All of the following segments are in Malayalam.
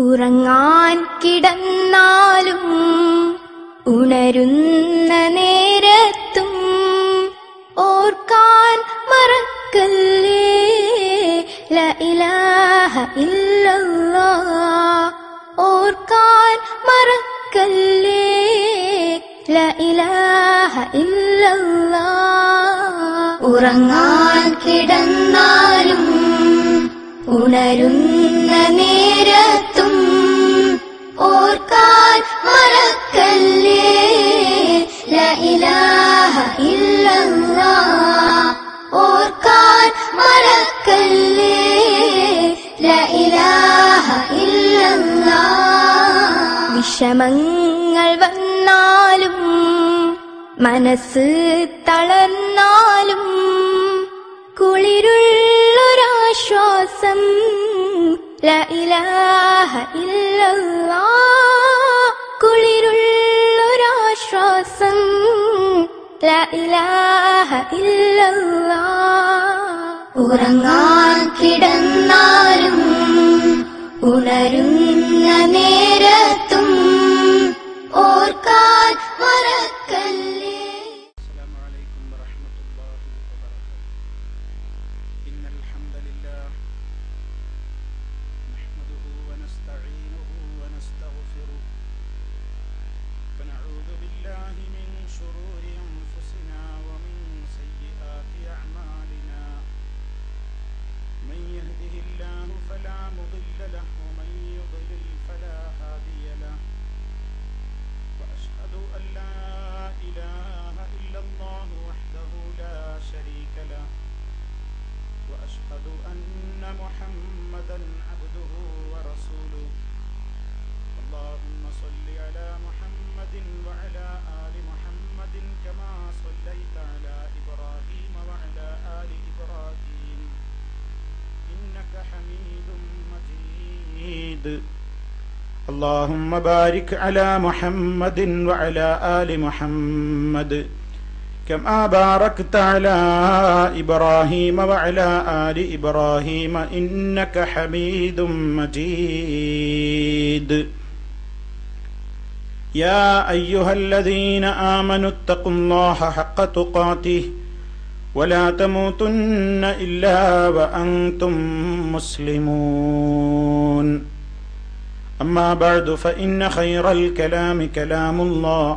ഉറങ്ങാൻ കിടന്നാലും ഉണരുന്ന നേരത്തും ഓർക്കാൻ മറക്കല്ലേ ലാ ഇലാഹ ഇല്ലല്ലാഹ്. ഓർക്കാൻ മറക്കല്ലേ ലാ ഇലാഹ ഇല്ലല്ലാഹ്. ഉറങ്ങാൻ കിടന്നാലും ഉണരുന്ന നേരത്തും ഓർക്കാൻ മറക്കല്ലേ ലാ ഇലാഹ ഇല്ലല്ലാഹ്. ഓർക്കാൻ മറക്കല്ലേ ലാ ഇലാഹ ഇല്ലല്ലാഹ്. വിഷമങ്ങൾ വന്നാലും മനസ്സ് തളർന്നാലും കുളിരുള്ളൊരാശ്വാസം ലാ ഇലാഹ ഇല്ലല്ലാഹ്. കുളിരുള്ളൊരാശ്വാസം ലാ ഇലാഹ ഇല്ലല്ലാഹ്. ഉറങ്ങാൻ കിടന്നാലും ഉണരുന്ന നേരത്തും ഓർക്കാൻ മറക്കല്ലേ. السلام عليكم ورحمة الله وبركاته. إن الحمد لله نحمده ونستعينه ونستغفره ونعوذ بالله من شرور أنفسنا ومن سيئات أعمالنا. من يهده الله فلا مضل له ومن يضلل فلا هادي له. وأشهد أن لا إله إلا الله وحده لا شريك له. وأشهد أن محمدا عبده ورسوله. اللهم صل على محمد وعلى آل محمد كما صليت على إبراهيم وعلى آل إبراهيم إنك حميد مجيد. اللهم بارك على محمد وعلى آل محمد كما باركت على إبراهيم وعلى آل إبراهيم إنك حميد مجيد. يا أيها الذين آمنوا اتقوا الله حق تقاته ولا تموتن إلا وأنتم مسلمون. أما بعد فإن خير الكلام كلام الله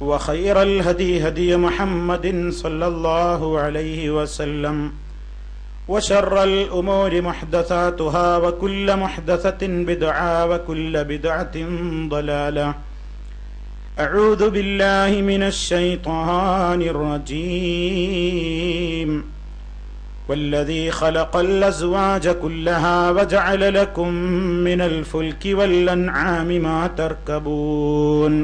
وخير الهدي هدي محمد صلى الله عليه وسلم وشر الأمور محدثاتها وكل محدثة بدعة وكل بدعة ضلالة. أعوذ بالله من الشيطان الرجيم. والذي خلق الأزواج كلها وجعل لكم من الفلك والأنعام ما تركبون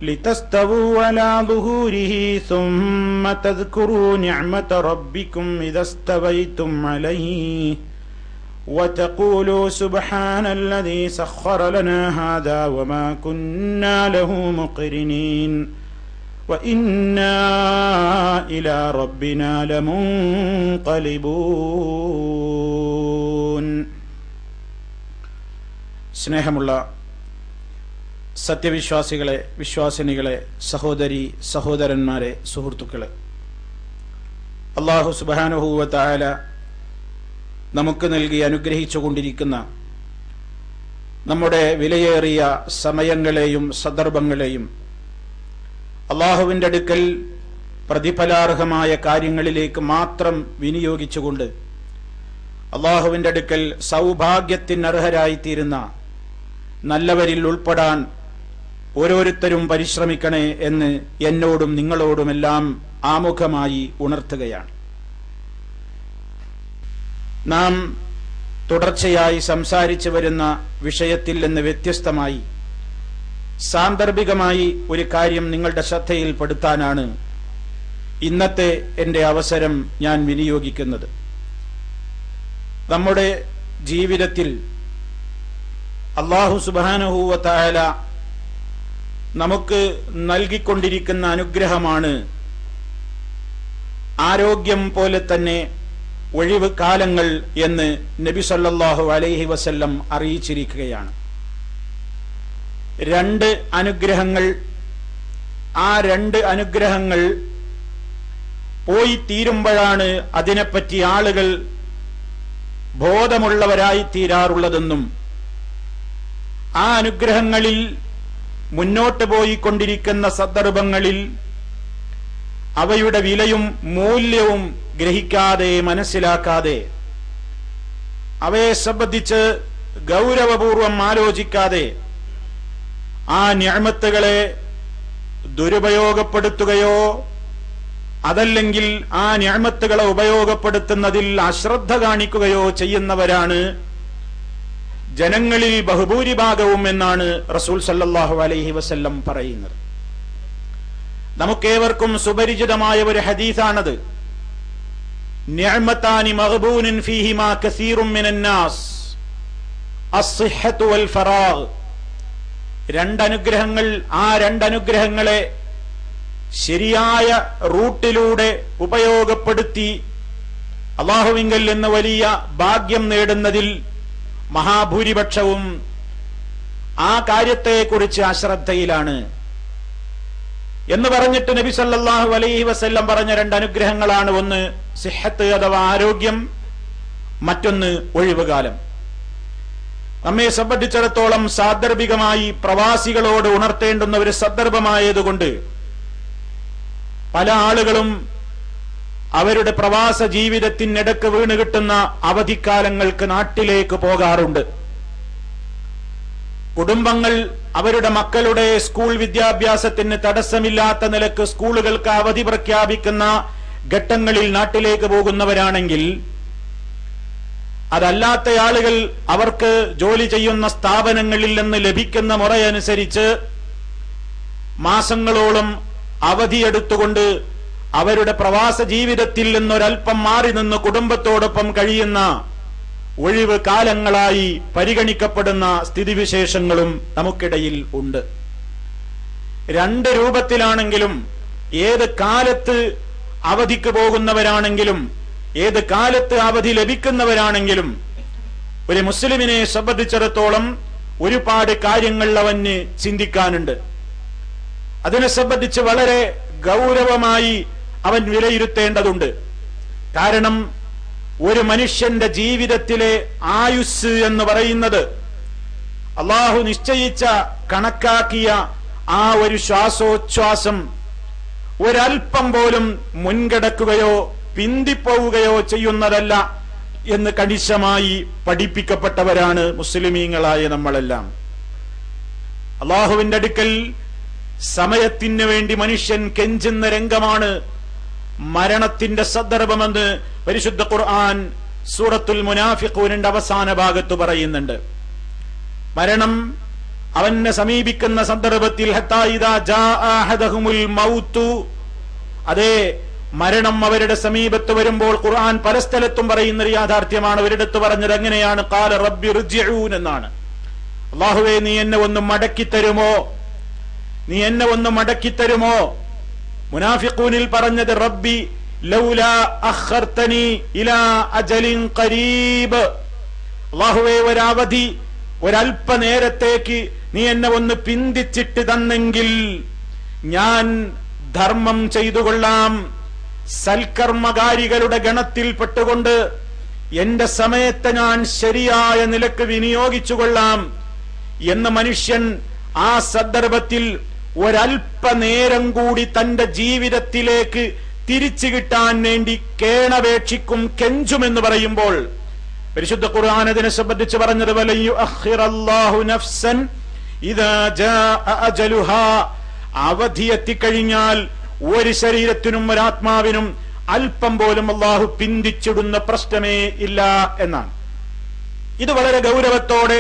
لتستووا على ظهوره ثم تذكروا نعمة ربكم إذا استويتم عليه وتقولوا سبحان الذي سخر لنا هذا وما كنا له مقرنين وإنا إلى ربنا لمنقلبون. സ്നേഹമുള്ള സത്യവിശ്വാസികളെ, വിശ്വാസിനികളെ, സഹോദരി സഹോദരന്മാരെ, സുഹൃത്തുക്കളെ, അല്ലാഹു സുബ്ഹാനഹു വ തആല നമുക്ക് നൽകി അനുഗ്രഹിച്ചുകൊണ്ടിരിക്കുന്ന നമ്മുടെ വിലയേറിയ സമയങ്ങളെയും സന്ദർഭങ്ങളെയും അള്ളാഹുവിൻ്റെ അടുക്കൽ പ്രതിഫലാർഹമായ കാര്യങ്ങളിലേക്ക് മാത്രം വിനിയോഗിച്ചുകൊണ്ട് അള്ളാഹുവിൻ്റെ അടുക്കൽ സൗഭാഗ്യത്തിനർഹരായിത്തീരുന്ന നല്ലവരിൽ ഉൾപ്പെടാൻ ഓരോരുത്തരും പരിശ്രമിക്കണേ എന്ന് എന്നോടും നിങ്ങളോടുമെല്ലാം ആമുഖമായി ഉണർത്തുകയാണ്. നാം തുടർച്ചയായി സംസാരിച്ചു വരുന്ന വിഷയത്തിൽ നിന്ന് വ്യത്യസ്തമായി സാന്ദർഭികമായി ഒരു കാര്യം നിങ്ങളുടെ ശ്രദ്ധയിൽപ്പെടുത്താനാണ് ഇന്നത്തെ എൻ്റെ അവസരം ഞാൻ വിനിയോഗിക്കുന്നത്. നമ്മുടെ ജീവിതത്തിൽ അല്ലാഹു സുബ്ഹാനഹു വ തആല നമുക്ക് നൽകിക്കൊണ്ടിരിക്കുന്ന അനുഗ്രഹമാണ് ആരോഗ്യം പോലെ തന്നെ ഒഴിവ് കാലങ്ങൾ എന്ന് നബി സല്ലല്ലാഹു അലൈഹി വസല്ലം അറിയിച്ചിരിക്കുകയാണ്. രണ്ട് അനുഗ്രഹങ്ങൾ, ആ രണ്ട് അനുഗ്രഹങ്ങൾ പോയി തീരുമ്പോഴാണ് അതിനെപ്പറ്റി ആളുകൾ ബോധമുള്ളവരായി തീരാറുള്ളതെന്നും ആ അനുഗ്രഹങ്ങളിൽ മുന്നോട്ട് പോയിക്കൊണ്ടിരിക്കുന്ന സന്ദർഭങ്ങളിൽ അവയുടെ വിലയും മൂല്യവും ഗ്രഹിക്കാതെ മനസ്സിലാക്കാതെ അവയെ സംബന്ധിച്ച് ഗൗരവപൂർവം ആലോചിക്കാതെ ആ നിഅമത്തുകളെ ദുരുപയോഗപ്പെടുത്തുകയോ അതല്ലെങ്കിൽ ആ നിഅമത്തുകളെ ഉപയോഗപ്പെടുത്തുന്നതിൽ അശ്രദ്ധ കാണിക്കുകയോ ചെയ്യുന്നവരാണ് ജനങ്ങളിൽ ബഹുഭൂരിഭാഗവും എന്നാണ് റസൂൽ സല്ലല്ലാഹു അലൈഹി വസല്ലം പറയുന്നത്. നമുക്കേവർക്കും സുപരിചിതമായ ഒരു ഹദീസാണത്. നിഅമതാനി മഗ്ബൂനുൻ ഫീഹിമാ കസീറുൻ മിനന്നാസ് അസ്സിഹ്ഹതു വൽ ഫറാഗ്. രണ്ടനുഗ്രഹങ്ങൾ, ആ രണ്ടനുഗ്രഹങ്ങളെ ശരിയായ റൂട്ടിലൂടെ ഉപയോഗപ്പെടുത്തി അല്ലാഹുവിങ്കൽ നിന്ന് വലിയ ഭാഗ്യം നേടുന്നതിൽ മഹാഭൂരിപക്ഷവും ആ കാര്യത്തെക്കുറിച്ച് അശ്രദ്ധയിലാണ് എന്ന് പറഞ്ഞിട്ട് നബി സല്ലല്ലാഹു അലൈഹി വസല്ലം പറഞ്ഞ രണ്ടനുഗ്രഹങ്ങളാണ്. ഒന്ന് സിഹത്ത് അഥവാ ആരോഗ്യം, മറ്റൊന്ന് ഒഴിവുകാലം. നമ്മെ സംബന്ധിച്ചിടത്തോളം സാന്ദർഭികമായി പ്രവാസികളോട് ഉണർത്തേണ്ടുന്ന ഒരു സന്ദർഭമായതുകൊണ്ട് പല ആളുകളും അവരുടെ പ്രവാസ ജീവിതത്തിനിടക്ക് വീണ് കിട്ടുന്ന അവധിക്കാലങ്ങൾക്ക് നാട്ടിലേക്ക് പോകാറുണ്ട്. കുടുംബങ്ങൾ അവരുടെ മക്കളുടെ സ്കൂൾ വിദ്യാഭ്യാസത്തിന് തടസ്സമില്ലാത്ത നിലക്ക് സ്കൂളുകൾക്ക് അവധി പ്രഖ്യാപിക്കുന്ന ഘട്ടങ്ങളിൽ നാട്ടിലേക്ക് പോകുന്നവരാണെങ്കിൽ, അതല്ലാത്ത ആളുകൾ അവർക്ക് ജോലി ചെയ്യുന്ന സ്ഥാപനങ്ങളിൽ നിന്ന് ലഭിക്കുന്ന മുറയനുസരിച്ച് മാസങ്ങളോളം അവധിയെടുത്തുകൊണ്ട് അവരുടെ പ്രവാസ ജീവിതത്തിൽ നിന്നൊരൽപ്പം മാറി നിന്ന് കുടുംബത്തോടൊപ്പം കഴിയുന്ന ഒഴിവ് കാലങ്ങളായി പരിഗണിക്കപ്പെടുന്ന സ്ഥിതിവിശേഷങ്ങളും നമുക്കിടയിൽ ഉണ്ട്. രണ്ട് രൂപത്തിലാണെങ്കിലും, ഏത് കാലത്ത് അവധിക്ക് പോകുന്നവരാണെങ്കിലും ഏത് കാലത്ത് അവധി ലഭിക്കുന്നവരാണെങ്കിലും ഒരു മുസ്ലിമിനെ സംബന്ധിച്ചിടത്തോളം ഒരുപാട് കാര്യങ്ങൾ അവന് ചിന്തിക്കാനുണ്ട്. അതിനെ സംബന്ധിച്ച് വളരെ ഗൗരവമായി അവൻ വിലയിരുത്തേണ്ടതുണ്ട്. കാരണം ഒരു മനുഷ്യന്റെ ജീവിതത്തിലെ ആയുസ് എന്ന് പറയുന്നത് അള്ളാഹു നിശ്ചയിച്ച കണക്കാക്കിയ ആ ഒരു ശ്വാസോച്ഛ്വാസം ഒരൽപ്പം പോലും മുൻകടക്കുകയോ പിന്തിപ്പോവുകയോ ചെയ്യുന്നതല്ല എന്ന് കണിശമായി പഠിപ്പിക്കപ്പെട്ടവരാണ് മുസ്ലിമീങ്ങളായ നമ്മളെല്ലാം. അള്ളാഹുവിന്റെ അടുക്കൽ സമയത്തിന് വേണ്ടി മനുഷ്യൻ കെഞ്ചുന്ന രംഗമാണ് മരണത്തിന്റെ സന്ദർഭമെന്ന് പരിശുദ്ധ ഖുർആൻ സൂറത്തുൽ മുനാഫിഖൂനിന്റെ അവസാന ഭാഗത്ത് പറയുന്നുണ്ട്. മരണം അവനെ സമീപിക്കുന്ന സന്ദർഭത്തിൽ ഹത്താ ഇദാ ജാഅ അഹദഹുമുൽ മൗതു, അതേ മരണം അവരുടെ സമീപത്ത് വരുമ്പോൾ ഖുർആൻ പല സ്ഥലത്തും പറയുന്ന ഒരു യാഥാർത്ഥ്യമാണ്. ഒരിടത്ത് പറഞ്ഞത് എങ്ങനെയാണ്? ഖാല റബ്ബി ർജിഊൻ എന്നാണ്. അല്ലാഹുവേ, നീ എന്നെ ഒന്ന് മടക്കിത്തരുമോ, നീ എന്നെ ഒന്ന് മടക്കിത്തരുമോ? മുനാഫിഖൂനിൽ പറഞ്ഞത് റബ്ബി ലൗലാ അഖർതനി ഇലാ അജലിൻ ഖരീബ്, അല്ലാഹുവേ ഒരവധി, ഒരല്പനേരത്തേക്ക് നീ എന്നെ ഒന്ന് പിന്തിച്ചിട്ട് തന്നെങ്കിൽ ഞാൻ ധർമ്മം ചെയ്തുകൊള്ളാം, സൽക്കർമ്മകാരികളുടെ ഗണത്തിൽപ്പെട്ടുകൊണ്ട് എന്റെ സമയത്തെ ഞാൻ ശരിയായ നിലക്ക് വിനിയോഗിച്ചുകൊള്ളാം എന്ന് മനുഷ്യൻ ആ സന്ദർഭത്തിൽ ഒരല്പനേരം കൂടി തന്റെ ജീവിതത്തിലേക്ക് തിരിച്ചു കിട്ടാൻ വേണ്ടി കേണപേക്ഷിക്കും, കെഞ്ചുമെന്ന് പറയുമ്പോൾ പരിശുദ്ധ ഖുർആൻ അതിനെ സംബന്ധിച്ച് പറഞ്ഞത് വലയു അഖിറല്ലാഹു നഫ്സൻ ഇദാ ജാഅ അജലുഹാ, അവധി എത്തിക്കഴിഞ്ഞാൽ ഒരു ശരീരത്തിനും ഒരാത്മാവിനും അല്പം പോലും അള്ളാഹു പിന്തിച്ചിടുന്ന പ്രശ്നമേ ഇല്ല എന്നാണ്. ഇത് വളരെ ഗൗരവത്തോടെ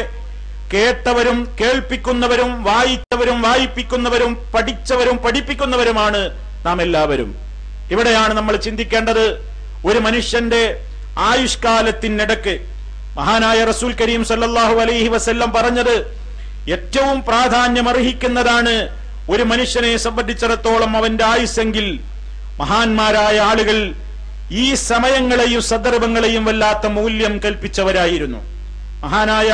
കേട്ടവരും കേൾപ്പിക്കുന്നവരും വായിച്ചവരും വായിപ്പിക്കുന്നവരും പഠിച്ചവരും പഠിപ്പിക്കുന്നവരുമാണ് നാം എല്ലാവരും. ഇവിടെയാണ് നമ്മൾ ചിന്തിക്കേണ്ടത്. ഒരു മനുഷ്യന്റെ ആയുഷ്കാലത്തിനിടക്ക് മഹാനായ റസൂൽ കരീം സല്ലല്ലാഹു അലൈഹി വസല്ലം പറഞ്ഞത് ഏറ്റവും പ്രാധാന്യമർഹിക്കുന്നതാണ് ഒരു മനുഷ്യനെ സംബന്ധിച്ചിടത്തോളം അവന്റെ ആയുസ്സെങ്കിൽ. മഹാന്മാരായ ആളുകൾ ഈ സമയങ്ങളെയും സന്ദർഭങ്ങളെയും വല്ലാത്ത മൂല്യം കൽപ്പിച്ചവരായിരുന്നു. മഹാനായ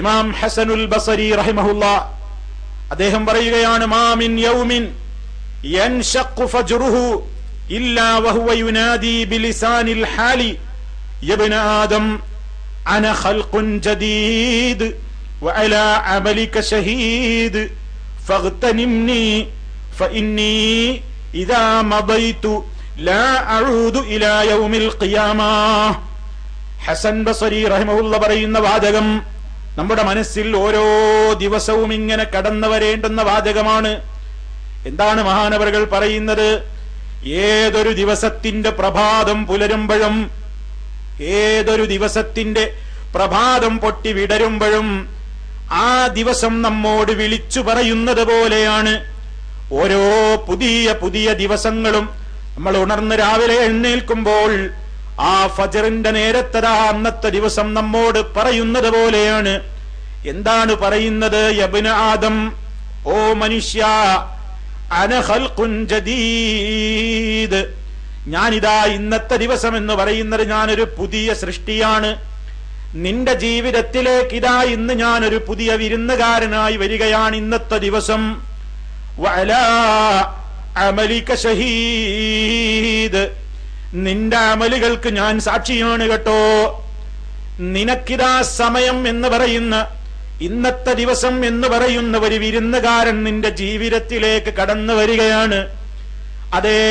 ഇമാം ഹസനുൽ ബസരി റഹിമഹുല്ലാ അദ്ദേഹം പറയുകയാണ്, മാ മിൻ യൗമിൻ യൻഷഖു ഫജ്റുഹു ഇല്ലാ വഹുവ യുനാദി ബിലിസാനിൽ ഹാലി യബ്ന ആദം അന ഖൽഖുൻ ജദീദ് വഅലാ അമലിക ഷഹീദ് ഫഗ്തനിംനി ഫഇന്നി ഇദാ മദൈതു ലാ അഊദു ഇലാ യൗമിൽ ഖിയാമah. ഹസൻ ബസരി റഹിമഹുല്ലാ പറയുന്ന വാചകം നമ്മുടെ മനസ്സിൽ ഓരോ ദിവസവും ഇങ്ങനെ കടന്നു വരേണ്ടുന്ന വാചകമാണ്. എന്താണ് മഹാനവറുകൾ പറയുന്നത്? ഏതൊരു ദിവസത്തിന്റെ പ്രഭാതം പുലരുമ്പോഴും, ഏതൊരു ദിവസത്തിന്റെ പ്രഭാതം പൊട്ടി വിടരുമ്പോഴും ആ ദിവസം നമ്മോട് വിളിച്ചു പറയുന്നത് പോലെയാണ് ഓരോ പുതിയ പുതിയ ദിവസങ്ങളും. നമ്മൾ ഉണർന്ന് രാവിലെ എഴുന്നേൽക്കുമ്പോൾ ആ ഫജറിന്റെ നേരത്തതാ അന്നത്തെ ദിവസം നമ്മോട് പറയുന്നത് പോലെയാണ്. എന്താണ് പറയുന്നത്? യബ്ന ആദം, ഓ മനുഷ്യ, അന ഖൽഖുൻ ജദീദ്, ഞാനിതാ ഇന്നത്തെ ദിവസം എന്ന് പറയുന്നത് ഞാനൊരു പുതിയ സൃഷ്ടിയാണ്. നിന്റെ ജീവിതത്തിലേക്ക് ഇതാ ഇന്ന് ഞാനൊരു പുതിയ വിരുന്നുകാരനായി വരികയാണ് ഇന്നത്തെ ദിവസം. വഅലാ അമലിക ഷഹീദ്, നിന്റെ അമലുകൾക്ക് ഞാൻ സാക്ഷിയാണ് കേട്ടോ. നിനക്കിതാ സമയം എന്ന് പറയുന്ന, ഇന്നത്തെ ദിവസം എന്ന് പറയുന്ന ഒരു വിരുന്നുകാരൻ നിന്റെ ജീവിതത്തിലേക്ക് കടന്നു വരികയാണ്. അതെ,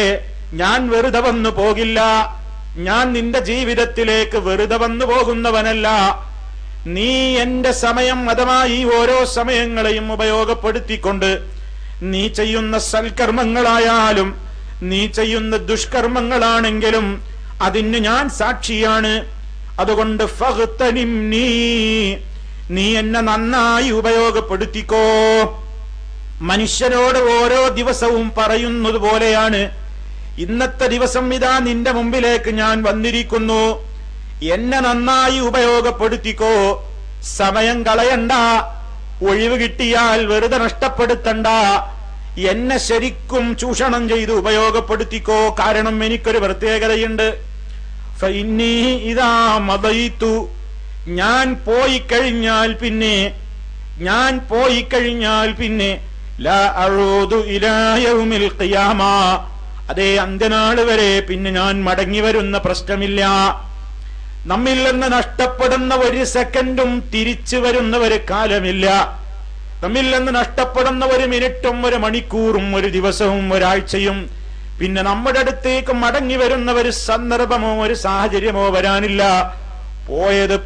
ഞാൻ വെറുതെ വന്നു പോകില്ല. ഞാൻ നിന്റെ ജീവിതത്തിലേക്ക് വെറുതെ വന്നു പോകുന്നവനല്ല. നീ എന്റെ സമയം അഥവാ ഈ ഓരോ സമയങ്ങളെയും ഉപയോഗപ്പെടുത്തിക്കൊണ്ട് നീ ചെയ്യുന്ന സൽക്കർമ്മങ്ങളായാലും നീ ചെയ്യുന്ന ദുഷ്കർമ്മങ്ങളാണെങ്കിലും അതിന് ഞാൻ സാക്ഷിയാണ്. അതുകൊണ്ട് ഫഗ്തനിംനി, നീ എന്നെ നന്നായി ഉപയോഗപ്പെടുത്തിക്കോ. മനുഷ്യരോട് ഓരോ ദിവസവും പറയുന്നത് പോലെയാണ്, ഇന്നത്തെ ദിവസം ഇതാ നിന്റെ മുമ്പിലേക്ക് ഞാൻ വന്നിരിക്കുന്നു, എന്നെ നന്നായി ഉപയോഗപ്പെടുത്തിക്കോ. സമയം കളയണ്ട, ഒഴിവ് കിട്ടിയാൽ വെറുതെ നഷ്ടപ്പെടുത്തണ്ട, എന്നെ ശരിക്കും ചൂഷണം ചെയ്ത് ഉപയോഗപ്പെടുത്തിക്കോ. കാരണം എനിക്കൊരു പ്രത്യേകതയുണ്ട്. ഫഇന്നി ഇദാ മദൈതു, ഞാൻ പോയി കഴിഞ്ഞാൽ പിന്നെ ലാ അഊദു ഇലാ യൗമിൽ ഖിയാമah, അതേ അന്ത്യനാൾ വരെ പിന്നെ ഞാൻ മടങ്ങി വരുന്ന പ്രശ്നമില്ല. നമ്മിൽ നിന്ന് നഷ്ടപ്പെടുന്ന ഒരു സെക്കൻഡും തിരിച്ചു വരുന്ന ഒരു കാലമില്ല. നമ്മിൽ നിന്ന് നഷ്ടപ്പെടുന്ന ഒരു മിനിറ്റും ഒരു മണിക്കൂറും ഒരു ദിവസവും ഒരാഴ്ചയും പിന്നെ നമ്മുടെ അടുത്തേക്ക് മടങ്ങി വരുന്ന ഒരു സന്ദർഭമോ ഒരു സാഹചര്യമോ വരാനില്ല.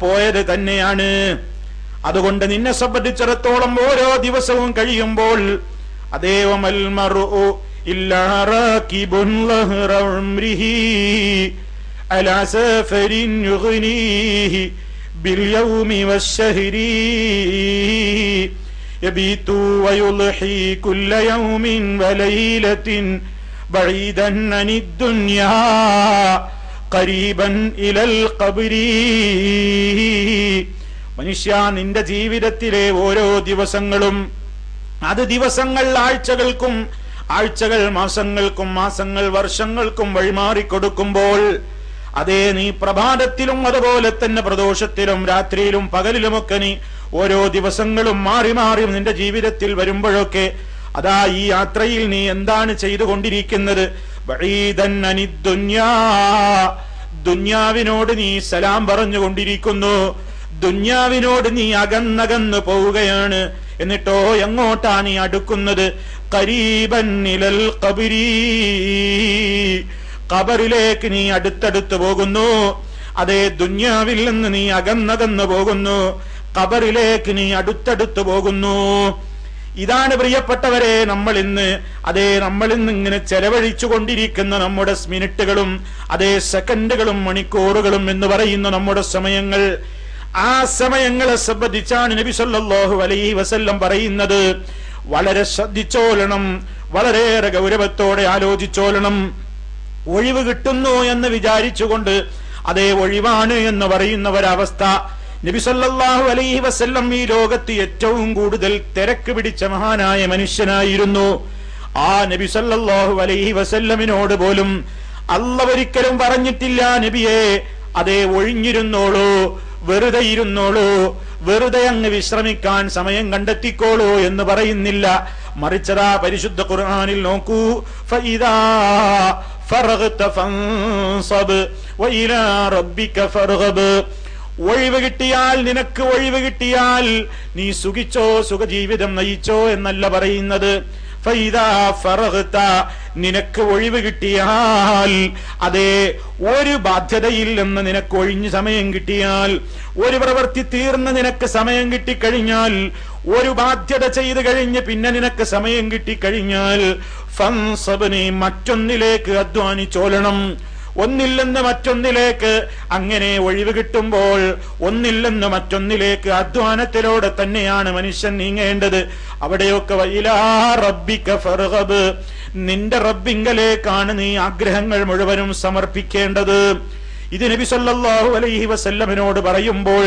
പോയത് തന്നെയാണ്. അതുകൊണ്ട് നിന്നെ സംബന്ധിച്ചിടത്തോളം ഓരോ ദിവസവും കഴിയുമ്പോൾ അതേവമൽ മർഉ ഇല്ലാ റാകിബുൻ ലഹ്റ ഉംരിഹി അലാ സഫരിൻ യുഗ്നീഹി ബിൽ യൗമി വശഹരി യബീതു വയുൽഹി കുല്ല യൗമിൻ വലൈലത്തിൻ ബഈദൻ അനിദ് ദുനിയാ ഖരീബൻ ഇലൽ ഖബ്രി. മനുഷ്യ, നിന്റെ ജീവിതത്തിലെ ഓരോ ദിവസങ്ങളും, അത് ദിവസങ്ങൾ ആഴ്ചകൾക്കും, ആഴ്ചകൾ മാസങ്ങൾക്കും, മാസങ്ങൾ വർഷങ്ങൾക്കും വഴിമാറിക്കൊടുക്കുമ്പോൾ, അതേ നീ പ്രഭാതത്തിലും അതുപോലെ തന്നെ പ്രദോഷത്തിലും രാത്രിയിലും പകലിലുമൊക്കെ നീ ഓരോ ദിവസങ്ങളും മാറി മാറി നിന്റെ ജീവിതത്തിൽ വരുമ്പോഴൊക്കെ അതാ ഈ യാത്രയിൽ നീ എന്താണ് ചെയ്തുകൊണ്ടിരിക്കുന്നത്? ബഈദൻ അനിദ് ദുനിയാ, ദുന്യാവിനോട് നീ സലാം പറഞ്ഞുകൊണ്ടിരിക്കുന്നു. ദുന്യാവിനോട് നീ അകന്നകന്ന് പോവുകയാണ്. എന്നിട്ടോ എങ്ങോട്ടാണ് നീ അടുക്കുന്നത്? ഖരീബൻ ഇലൽ ഖബ്രി, ഖബറിലേക്ക് നീ അടുത്തടുത്ത് പോകുന്നു. അതേ, ദുന്യാവിൽ നിന്ന് നീ അകന്നകന്ന് പോകുന്നു, ഖബറിലേക്ക് നീ അടുത്തടുത്ത് പോകുന്നു. ഇതാണ് പ്രിയപ്പെട്ടവരെ നമ്മൾ ഇന്ന് ഇങ്ങനെ ചെലവഴിച്ചു കൊണ്ടിരിക്കുന്ന നമ്മുടെ മിനിറ്റുകളും അതേ സെക്കൻഡുകളും മണിക്കൂറുകളും എന്ന് പറയുന്ന നമ്മുടെ സമയങ്ങൾ. ആ സമയങ്ങളെ സംബന്ധിച്ചാണ് നബി സല്ലല്ലാഹു അലൈഹി വസല്ലം പറയുന്നത്, വളരെ ശ്രദ്ധിച്ചോളണം, വളരെയേറെ ഗൗരവത്തോടെ ആലോചിച്ചോളണം. ഒഴിവ് കിട്ടുന്നു എന്ന് വിചാരിച്ചുകൊണ്ട് അതേ ഒഴിവാണ് എന്ന് പറയുന്ന ഒരവസ്ഥ. നബി സല്ലല്ലാഹു അലൈഹി വസല്ലം ഈ ലോകത്ത് ഏറ്റവും കൂടുതൽ തിരക്ക് പിടിച്ച മഹാനായ മനുഷ്യനായിരുന്നു. ആ നബി സല്ലല്ലാഹു അലൈഹി വസല്ലമിനോട് പോലും അല്ല ഒരിക്കലും പറഞ്ഞിട്ടില്ല നബിയെ അതേ ഒഴിഞ്ഞിരുന്നോളൂ, വെറുതെ ഇരുന്നോളൂ, വെറുതെ അങ്ങ് വിശ്രമിക്കാൻ സമയം കണ്ടെത്തിക്കോളൂ എന്ന് പറയുന്നില്ല. മറിച്ചതാ പരിശുദ്ധ ഖുർആനിൽ നോക്കൂ, ഫഇദാ ഫറഗ്ത ഫൻസബ് വഇലാ റബ്ബിക ഫർഗബ്. ഒഴിവ് കിട്ടിയാൽ, നിനക്ക് ഒഴിവ് കിട്ടിയാൽ നീ സുഖിച്ചോ, സുഖജീവിതം നയിച്ചോ എന്നല്ല പറയുന്നത്. ഫൈദാ ഫറഗ്ത, നിനക്ക് ഒഴിവ് കിട്ടിയാൽ, അതേ ഒരു ബാധ്യതയിൽ നിന്ന് നിനക്ക് ഒഴിഞ്ഞ് സമയം കിട്ടിയാൽ, ഒരു പ്രവൃത്തി തീർന്ന് നിനക്ക് സമയം കിട്ടിക്കഴിഞ്ഞാൽ, ഒരു ബാധ്യത ചെയ്തു കഴിഞ്ഞ് പിന്നെ നിനക്ക് സമയം കിട്ടിക്കഴിഞ്ഞാൽ, ഫൻസബ്, നീ മറ്റൊന്നിലേക്ക് അധ്വാനിച്ചോളണം. ഒന്നില്ലെന്ന് മറ്റൊന്നിലേക്ക്, അങ്ങനെ ഒഴിവ് കിട്ടുമ്പോൾ ഒന്നില്ലെന്ന് മറ്റൊന്നിലേക്ക് അധ്വാനത്തിലൂടെ തന്നെയാണ് മനുഷ്യൻ നീങ്ങേണ്ടത്. അവിടെയൊക്കെ വഇലാ റബ്ബിക ഫർഗബ്, നിന്റെ റബ്ബിങ്കലേക്കാണ് നീ ആഗ്രഹങ്ങൾ മുഴുവനും സമർപ്പിക്കേണ്ടത്. ഇത് നബി സല്ലല്ലാഹു അലൈഹി വസല്ലമിനോട് പറയുമ്പോൾ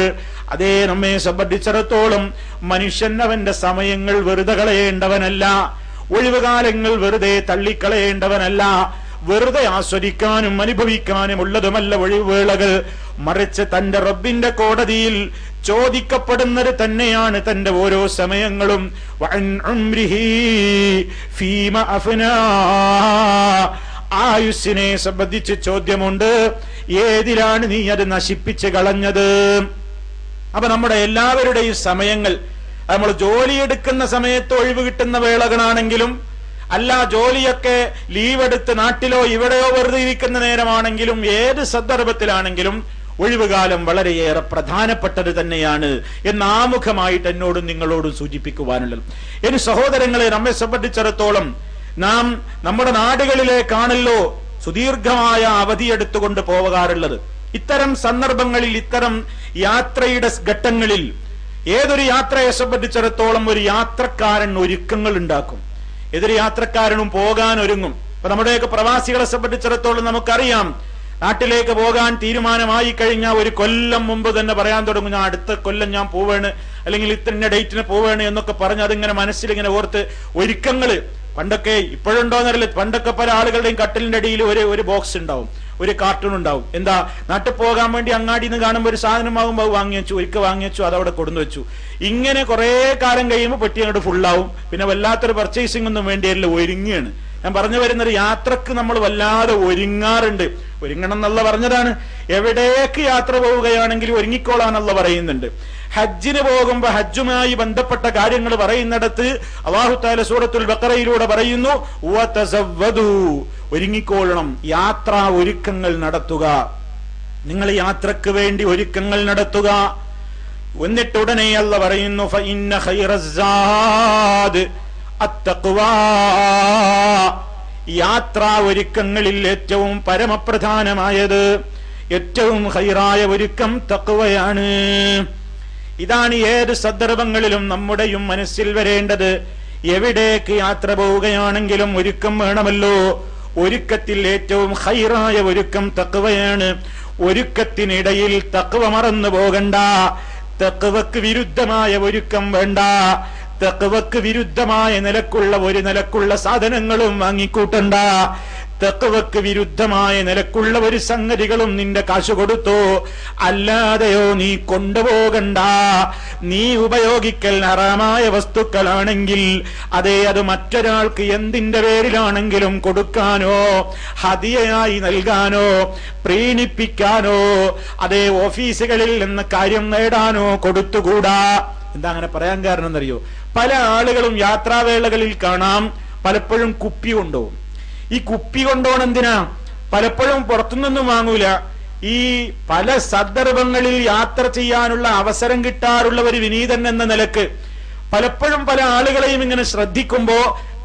അതേ നമ്മെ സംബന്ധിച്ചിടത്തോളം മനുഷ്യൻ അവന്റെ സമയങ്ങൾ വെറുതെ കളയേണ്ടവനല്ല, ഒഴിവുകാലങ്ങൾ വെറുതെ തള്ളിക്കളയേണ്ടവനല്ല, വെറുതെ ആസ്വദിക്കാനും അനുഭവിക്കാനും ഉള്ളതുമല്ല ഒഴിവുവേളകൾ. മറിച്ച് തന്റെ റബ്ബിന്റെ കോടതിയിൽ ചോദിക്കപ്പെടുന്നത് തന്നെയാണ് തന്റെ ഓരോ സമയങ്ങളും. ആയുസ്സിനെ സംബന്ധിച്ച് ചോദ്യമുണ്ട്, ഏതിലാണ് നീ അത് നശിപ്പിച്ച് കളഞ്ഞത്? അപ്പൊ നമ്മുടെ എല്ലാവരുടെയും സമയങ്ങൾ, നമ്മൾ ജോലിയെടുക്കുന്ന സമയത്ത് ഒഴിവ് കിട്ടുന്ന വേളകളാണെങ്കിലും, അല്ല ജോലിയൊക്കെ ലീവ് എടുത്ത് നാട്ടിലോ ഇവിടെയോ വെറുതെ ഇരിക്കുന്ന നേരമാണെങ്കിലും, ഏത് സന്ദർഭത്തിലാണെങ്കിലും ഒഴിവുകാലം വളരെയേറെ പ്രധാനപ്പെട്ടത് തന്നെയാണ് എന്ന് ആമുഖമായിട്ട് എന്നോടും നിങ്ങളോടും സൂചിപ്പിക്കുവാനുള്ളത്. ഇനി സഹോദരങ്ങളെ, നമ്മെ സംബന്ധിച്ചിടത്തോളം നാം നമ്മുടെ നാടുകളിലേക്കാണല്ലോ സുദീർഘമായ അവധിയെടുത്തുകൊണ്ട് പോകാറുള്ളത്. ഇത്തരം സന്ദർഭങ്ങളിൽ, ഇത്തരം യാത്രയുടെ ഘട്ടങ്ങളിൽ ഏതൊരു യാത്രയെ സംബന്ധിച്ചിടത്തോളം ഒരു യാത്രക്കാരൻ ഒരുക്കങ്ങൾ ഉണ്ടാക്കും. ഏതൊരു യാത്രക്കാരനും പോകാൻ ഒരുങ്ങും. ഇപ്പൊ നമ്മുടെയൊക്കെ പ്രവാസികളെ സംബന്ധിച്ചിടത്തോളം നമുക്കറിയാം, നാട്ടിലേക്ക് പോകാൻ തീരുമാനമായി കഴിഞ്ഞാൽ ഒരു കൊല്ലം മുമ്പ് തന്നെ പറയാൻ തുടങ്ങും, ഞാൻ അടുത്ത കൊല്ലം ഞാൻ പോവാണ്, അല്ലെങ്കിൽ ഇത്ര ഡേറ്റിന് പോവാണ് എന്നൊക്കെ പറഞ്ഞ് അതിങ്ങനെ മനസ്സിലിങ്ങനെ ഓർത്ത് ഒരുക്കങ്ങള്. പണ്ടൊക്കെ, ഇപ്പോഴുണ്ടോന്നറിയില്ല, പണ്ടൊക്കെ പല ആളുകളുടെയും കട്ടിലിന്റെ അടിയിൽ ഒരു ബോക്സ് ഉണ്ടാവും, ഒരു കാർട്ടൂൺ ഉണ്ടാവും. എന്താ, നാട്ടിൽ പോകാൻ വേണ്ടി അങ്ങാടിന്ന് കാണുമ്പോൾ ഒരു സാധനം ആകുമ്പോൾ വാങ്ങി വെച്ചു, ഒരിക്കൽ വാങ്ങി വെച്ചു, അതവിടെ കൊടുന്നു വെച്ചു. ഇങ്ങനെ കുറെ കാലം കഴിയുമ്പോൾ പെട്ടി അങ്ങോട്ട് ഫുള്ളാവും. പിന്നെ വല്ലാത്തൊരു പർച്ചേസിംഗ് ഒന്നും വേണ്ടിയല്ല, ഒരുങ്ങിയാണ്. ഞാൻ പറഞ്ഞു വരുന്നത്, യാത്രക്ക് നമ്മൾ വല്ലാതെ ഒരുങ്ങാറുണ്ട്. ഒരുങ്ങണം എന്നുള്ള പറഞ്ഞതാണ്. എവിടേക്ക് യാത്ര പോവുകയാണെങ്കിലും ഒരുങ്ങിക്കോളാന്നുള്ള പറയുന്നുണ്ട്. ഹജ്ജിന് പോകുമ്പോ ഹജ്ജുമായി ബന്ധപ്പെട്ട കാര്യങ്ങൾ പറയുന്നിടത്ത് അല്ലാഹു തആല സൂറത്തുൽ ബഖറയിലൂടെ പറയുന്നു, വതസവ്വദു, ഒരുങ്ങിക്കോളണം, യാത്രാ ഒരുക്കങ്ങൾ നടത്തുക. നിങ്ങൾ യാത്രക്ക് വേണ്ടി ഒരുക്കങ്ങൾ നടത്തുക. എന്നിട്ട് ഉടനെ അല്ലാഹു പറയുന്നു, ഫഇന്ന ഖൈറസ്സാദ് അത്തഖ്വാ, യാത്രാ ഒരുക്കങ്ങളിൽ ഏറ്റവും പരമപ്രധാനമായത്, ഏറ്റവും ഖൈറായ ഒരുക്കം തഖ്വയാണ്. ഇതാണ് ഏത് സന്ദർഭങ്ങളിലും നമ്മുടെയും മനസ്സിൽ വരേണ്ടത്. എവിടേക്ക് യാത്ര പോവുകയാണെങ്കിലും ഒരുക്കം വേണമല്ലോ. ഒരുക്കത്തിൽ ഏറ്റവും ഖൈറായ ഒരുക്കം തഖ്വയാണ്. ഒരുക്കത്തിനിടയിൽ തഖ്വ മറന്നു പോകണ്ട. തഖ്വക്ക് വിരുദ്ധമായ ഒരുക്കം വേണ്ട. തഖ്വക്ക് വിരുദ്ധമായ നിലക്കുള്ള സാധനങ്ങളും വാങ്ങിക്കൂട്ടണ്ട. തഖ്വക്ക് വിരുദ്ധമായ നിലക്കുള്ള ഒരു സംഗതികളും നിന്റെ കാശ് കൊടുത്തോ അല്ലാതെയോ നീ കൊണ്ടുപോകണ്ട. നീ ഉപയോഗിക്കൽ ഹറാമായ വസ്തുക്കളാണെങ്കിൽ അതേ അത് മറ്റൊരാൾക്ക് എന്തിന്റെ പേരിലാണെങ്കിലും കൊടുക്കാനോ ഹദിയയായി നൽകാനോ പ്രീണിപ്പിക്കാനോ അതേ ഓഫീസുകളിൽ നിന്ന് കാര്യം നേടാനോ കൊടുത്തുകൂടാ. എന്താ അങ്ങനെ പറയാൻ കാരണം എന്നറിയോ? പല ആളുകളും യാത്രാവേളകളിൽ കാണാം പലപ്പോഴും കുപ്പി കൊണ്ടുപോകും. ഈ കുപ്പി കൊണ്ടുപോകണം എന്തിനാ? പലപ്പോഴും പുറത്തുനിന്നും വാങ്ങൂല. ഈ പല സന്ദർഭങ്ങളിൽ യാത്ര ചെയ്യാനുള്ള അവസരം കിട്ടാറുള്ള ഒരു വിനീതൻ എന്ന നിലക്ക് പലപ്പോഴും പല ആളുകളെയും ഇങ്ങനെ ശ്രദ്ധിക്കുമ്പോ